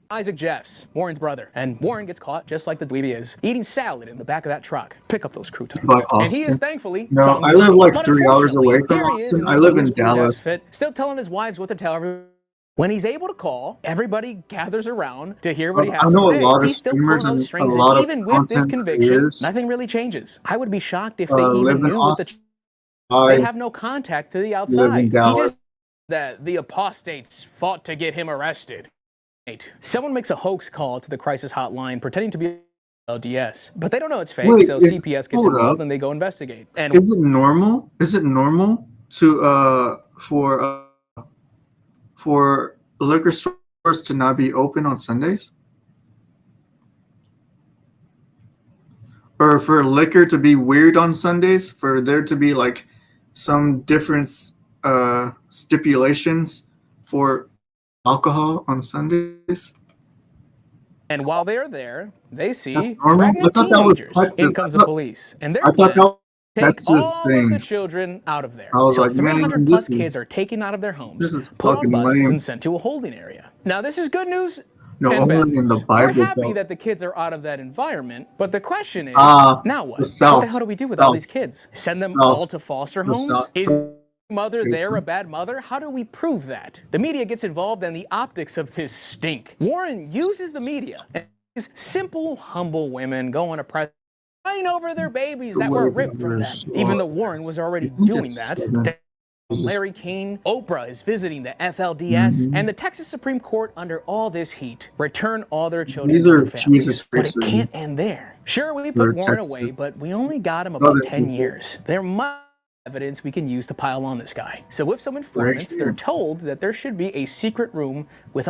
Isaac Jeffs, Warren's brother, and Warren gets caught just like the dweeby is, eating salad in the back of that truck. Pick up those croutons. And he is thankfully No, I live like 3 hours away from Austin. I live in Dallas. Still telling his wives what to tell everyone. When he's able to call, everybody gathers around to hear what he has to say. I know a lot of He's still pulling those strings, and even with this conviction, nothing really changes. I would be shocked if they even knew what they have no contact to the outside. He just that the apostates fought to get him arrested. Someone makes a hoax call to the crisis hotline pretending to be LDS, but they don't know it's fake, so CPS gets involved and they go investigate. And is it normal? Is it normal to for liquor stores to not be open on Sundays? Or for liquor to be weird on Sundays? For there to be like some different stipulations for alcohol on Sundays? And while they're there, they see pregnant teenagers. In comes the police, and they're going to take all of the children out of there. I was So like, 300 man, plus this is- kids are taken out of their homes, this is put on fucking buses, lame. and sent to a holding area. Now, this is good news. No, and bad only in the news. Bible. We're happy though. that the kids are out of that environment, but the question is, Ah, now what? the What South. the hell do we do with all South. these kids? Send them South. all to foster The homes? South. Is mother there a bad mother? How do we prove that? The media gets involved and the optics of his stink. Warren uses the media. And these simple, humble women go on a press crying over their babies that were ripped from them. Even though Warren was already doing that. Larry King, Oprah is visiting the FLDS, and the Texas Supreme Court, under all this heat, return all their children These to are their families. Jesus But it freaks. can't end there. Sure, we They're put Warren Texas. away, but we only got him Other about 10 people. years. There might be evidence we can use to pile on this guy. So with some informants, here. they're told that there should be a secret room with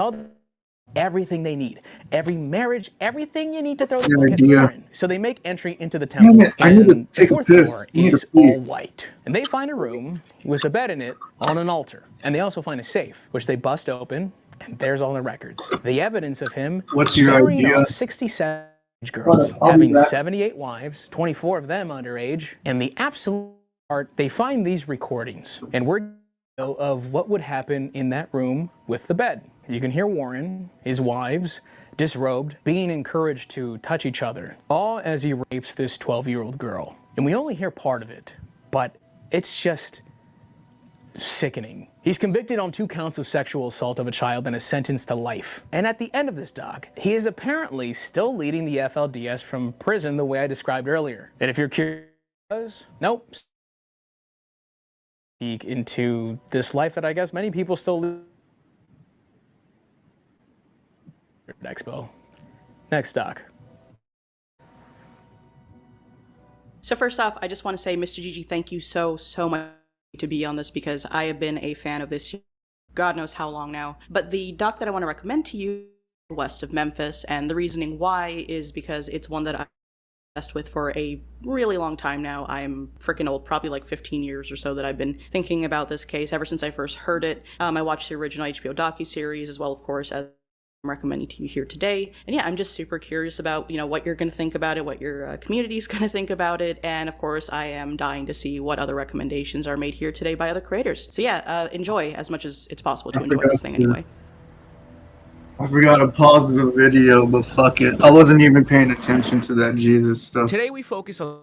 everything they need. Every marriage, everything you need to throw the Good book at idea. Warren. So they make entry into the temple. Damn it, I need to and take the a fourth piss. floor I need is to pee. all white. And they find a room with a bed in it on an altar. And they also find a safe, which they bust open, and there's all the records. The evidence of him What's your carrying idea? off 67 girls, I'll be having back. 78 wives, 24 of them underage. And the absolute part, they find these recordings. And we're of what would happen in that room with the bed. You can hear Warren, his wives, disrobed, being encouraged to touch each other, all as he rapes this 12-year-old girl. And we only hear part of it, but it's just sickening. He's convicted on 2 counts of sexual assault of a child and is sentenced to life. And at the end of this doc, he is apparently still leading the FLDS from prison the way I described earlier. And if you're curious, nope. Peek into this life that I guess many people still live. Expo. Next doc. So first off, I just want to say, Mr. Gigi, thank you so much to be on this, because I have been a fan of this God knows how long now. But the doc that I want to recommend to you, West of Memphis, and the reasoning why is because it's one that obsessed with for a really long time now. I'm freaking old, probably like 15 years or so that I've been thinking about this case ever since I first heard it. I watched the original HBO docuseries as well, of course, as I'm recommending to you here today. And yeah, I'm just super curious about, what you're going to think about it, what your community's going to think about it. And of course, I am dying to see what other recommendations are made here today by other creators. So yeah, enjoy as much as it's possible to enjoy this thing anyway. I forgot to pause the video, but fuck it. I wasn't even paying attention to that Jesus stuff. Today we focus on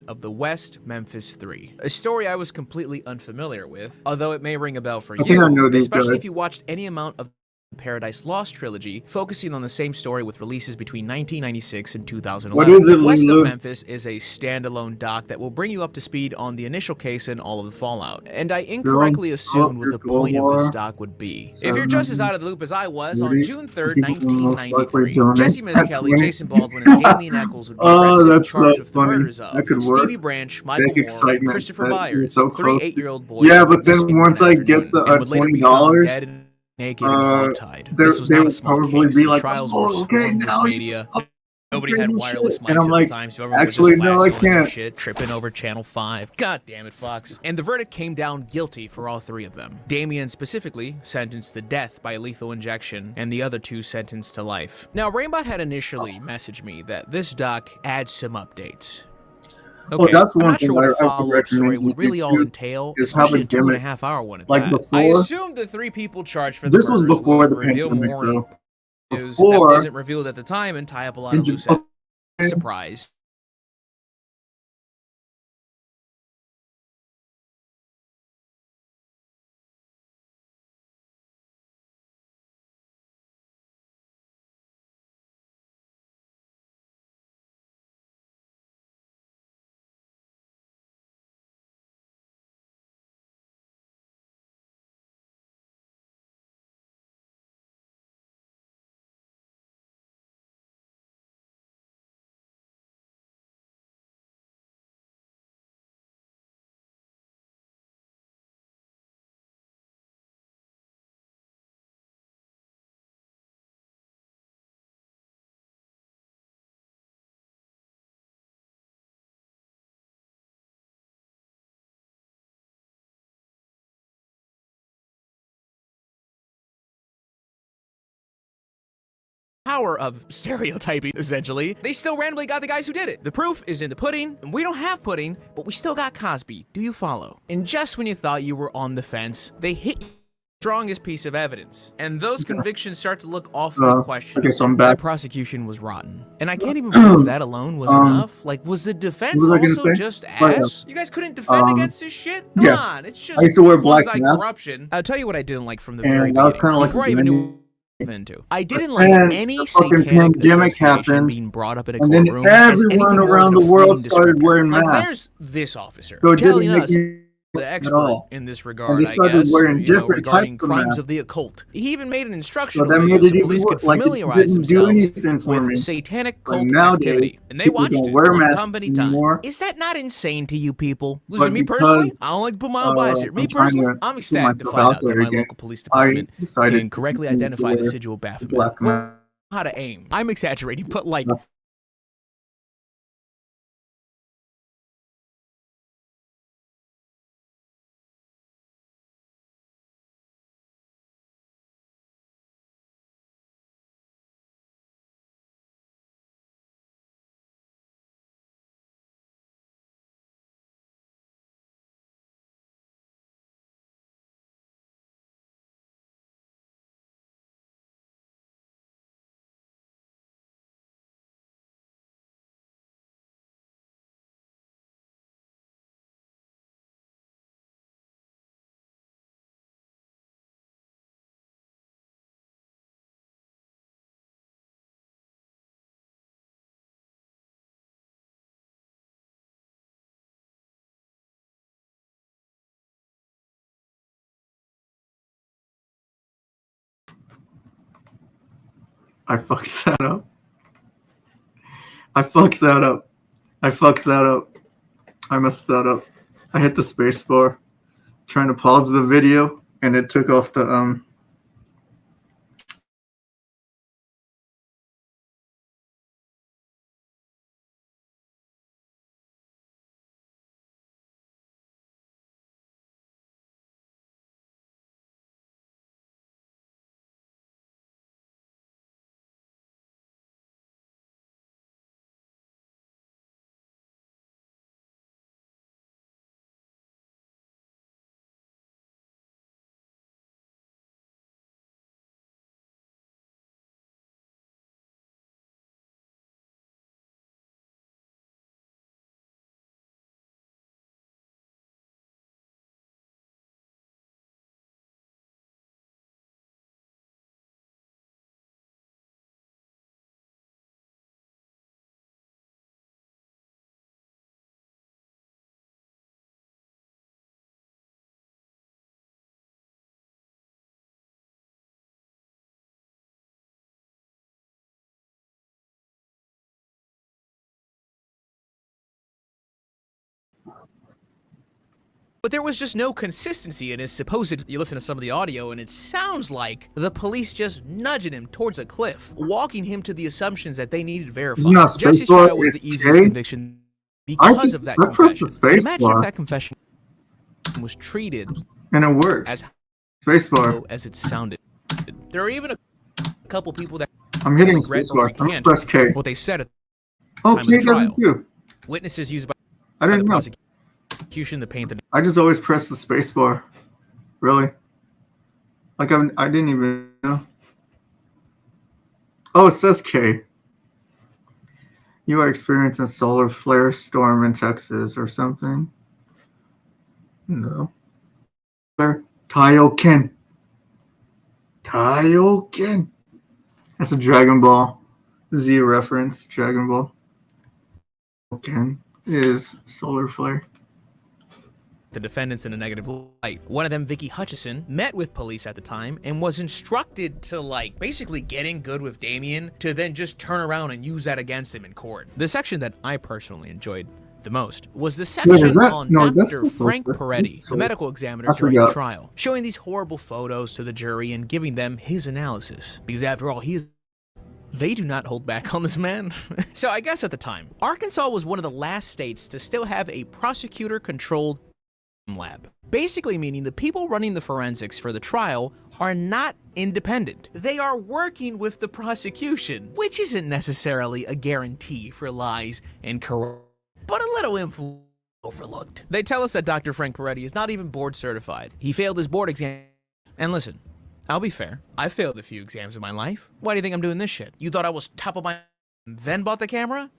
of the West Memphis 3, a story I was completely unfamiliar with, although it may ring a bell for think I know you, these especially guys. if you watched any amount of Paradise Lost trilogy, focusing on the same story with releases between 1996 and 2011. What is it, West of Lulu? Memphis is a standalone doc that will bring you up to speed on the initial case and all of the fallout. And I incorrectly assumed what the point of this doc would be. If you're just as out of the loop as I was, on June 3rd, 1993, Jesse Miskelly, Jason Baldwin, and Damien Eccles would be arrested in charge of the murders of Stevie Branch, Michael Moore, and Christopher Byers, three 8-year-old boys. Yeah, but then once I get the $20, naked and hogtied. they This was not would a small probably case. be The like, trials "Oh, were okay, swarmed with now media. you- Nobody had crazy wireless shit." mics And I'm at like, the time, so everyone "Actually, was just no, I waxing on their can't." shit, tripping over Channel 5. God damn it, Fox. And the verdict came down guilty for all three of them. Damien specifically sentenced to death by lethal injection, and the other two sentenced to life. Now, Rainbot had initially messaged me that this doc adds some updates. Okay, that's I'm one not thing sure what I a would follow-up story recommend you would really do, all entail, is have especially a a 2.5 gimmick. hour one at Like that. before- I assumed the three people charged for the This was murders before would the reveal pandemic, more though. news Before- that wasn't revealed at the time and tie up a lot of loose ends. Surprise. Power of stereotyping, essentially. They still randomly got the guys who did it. The proof is in the pudding, and we don't have pudding, but we still got Cosby. Do you follow? And just when you thought you were on the fence, they hit you with the strongest piece of evidence. And those convictions start to look awfully questionable. okay, so I'm back. The prosecution was rotten. And I can't even believe that alone was enough. Like, was the defense what was I gonna also say? just Oh, yeah. ass? You guys couldn't defend against this shit? Come yeah. on, it's just I used to wear black mask, corruption. I'll tell you what I didn't like from the and very that was beginning. kind of like Before I a even menu. knew into. I didn't like And any the fucking satanic pandemic association happened, being brought up in a and then courtroom as anything everyone more around than the a world fleeting started descriptor. wearing Like, masks. there's this officer So it telling didn't us, make me the at expert all. in this And regard, they I started guess, wearing different regarding types of crimes masks. of the occult. He even made an So instructional that video made it so even police could worse. Like, it familiarize didn't do themselves anything for with me. satanic Like, cult nowadays, activity. And they people watched don't it wear on masks company time. anymore. Is that not insane to you people? But Listen, me personally, because, I don't like to put my own bias here. Me I'm trying personally, to I'm put ecstatic to myself find out out that there my again, local police I department decided can correctly to identify the wear sigil black Baphomet. mask. How to aim. I'm exaggerating, but like, I fucked that up. I fucked that up. I fucked that up. I messed that up. I hit the space bar trying to pause the video and it took off the But there was just no consistency in his supposed. You listen to some of the audio, and it sounds like the police just nudging him towards a cliff, walking him to the assumptions that they needed verified. Yeah, Jesse's trial was the easiest conviction because of that confession. Imagine if that confession was treated and it works as spacebar as it sounded. There are even a couple people that I'm hitting regret spacebar. or I'm recant press K. what they said at Oh, the time K of the trial. does it too. Witnesses used by I didn't the know. prosecution to paint the. I just always press the spacebar. Really? Like I didn't even know. Oh, it says K. You are experiencing a solar flare storm in Texas or something. No. Taioken. Taioken. That's a Dragon Ball Z reference. Dragon Ball. Taioken is solar flare. The defendants in a negative light. One of them, Vicky Hutchison, met with police at the time and was instructed to, like, basically get in good with Damien to then just turn around and use that against him in court. The section that I personally enjoyed the most was the section on Dr. Frank Peretti, the medical examiner during the trial, showing these horrible photos to the jury and giving them his analysis. Because after all, they do not hold back on this man. So I guess at the time, Arkansas was one of the last states to still have a prosecutor-controlled lab. Basically meaning the people running the forensics for the trial are not independent. They are working with the prosecution, which isn't necessarily a guarantee for lies and corruption, but a little influence overlooked. They tell us that Dr. Frank Peretti is not even board certified. He failed his board exam. And listen, I'll be fair. I failed a few exams in my life. Why do you think I'm doing this shit? You thought I was top of my then bought the camera?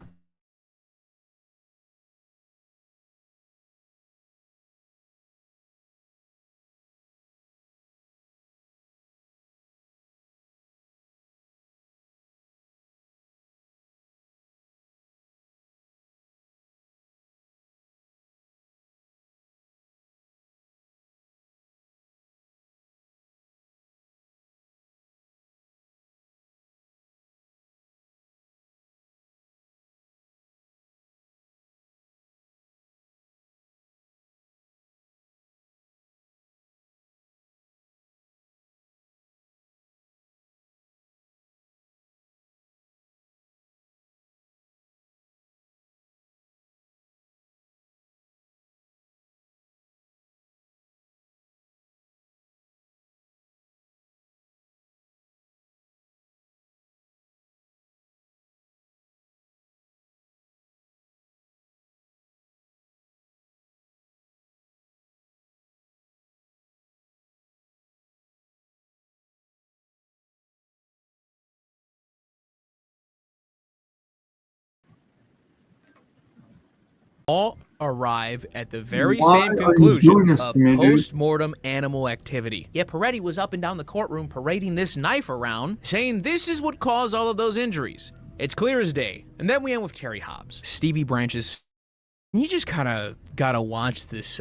All arrive at the very same conclusion of post-mortem animal activity. Yet Peretti was up and down the courtroom parading this knife around, saying this is what caused all of those injuries. It's clear as day. And then we end with Terry Hobbs. Stevie Branch's. You just kind of gotta watch this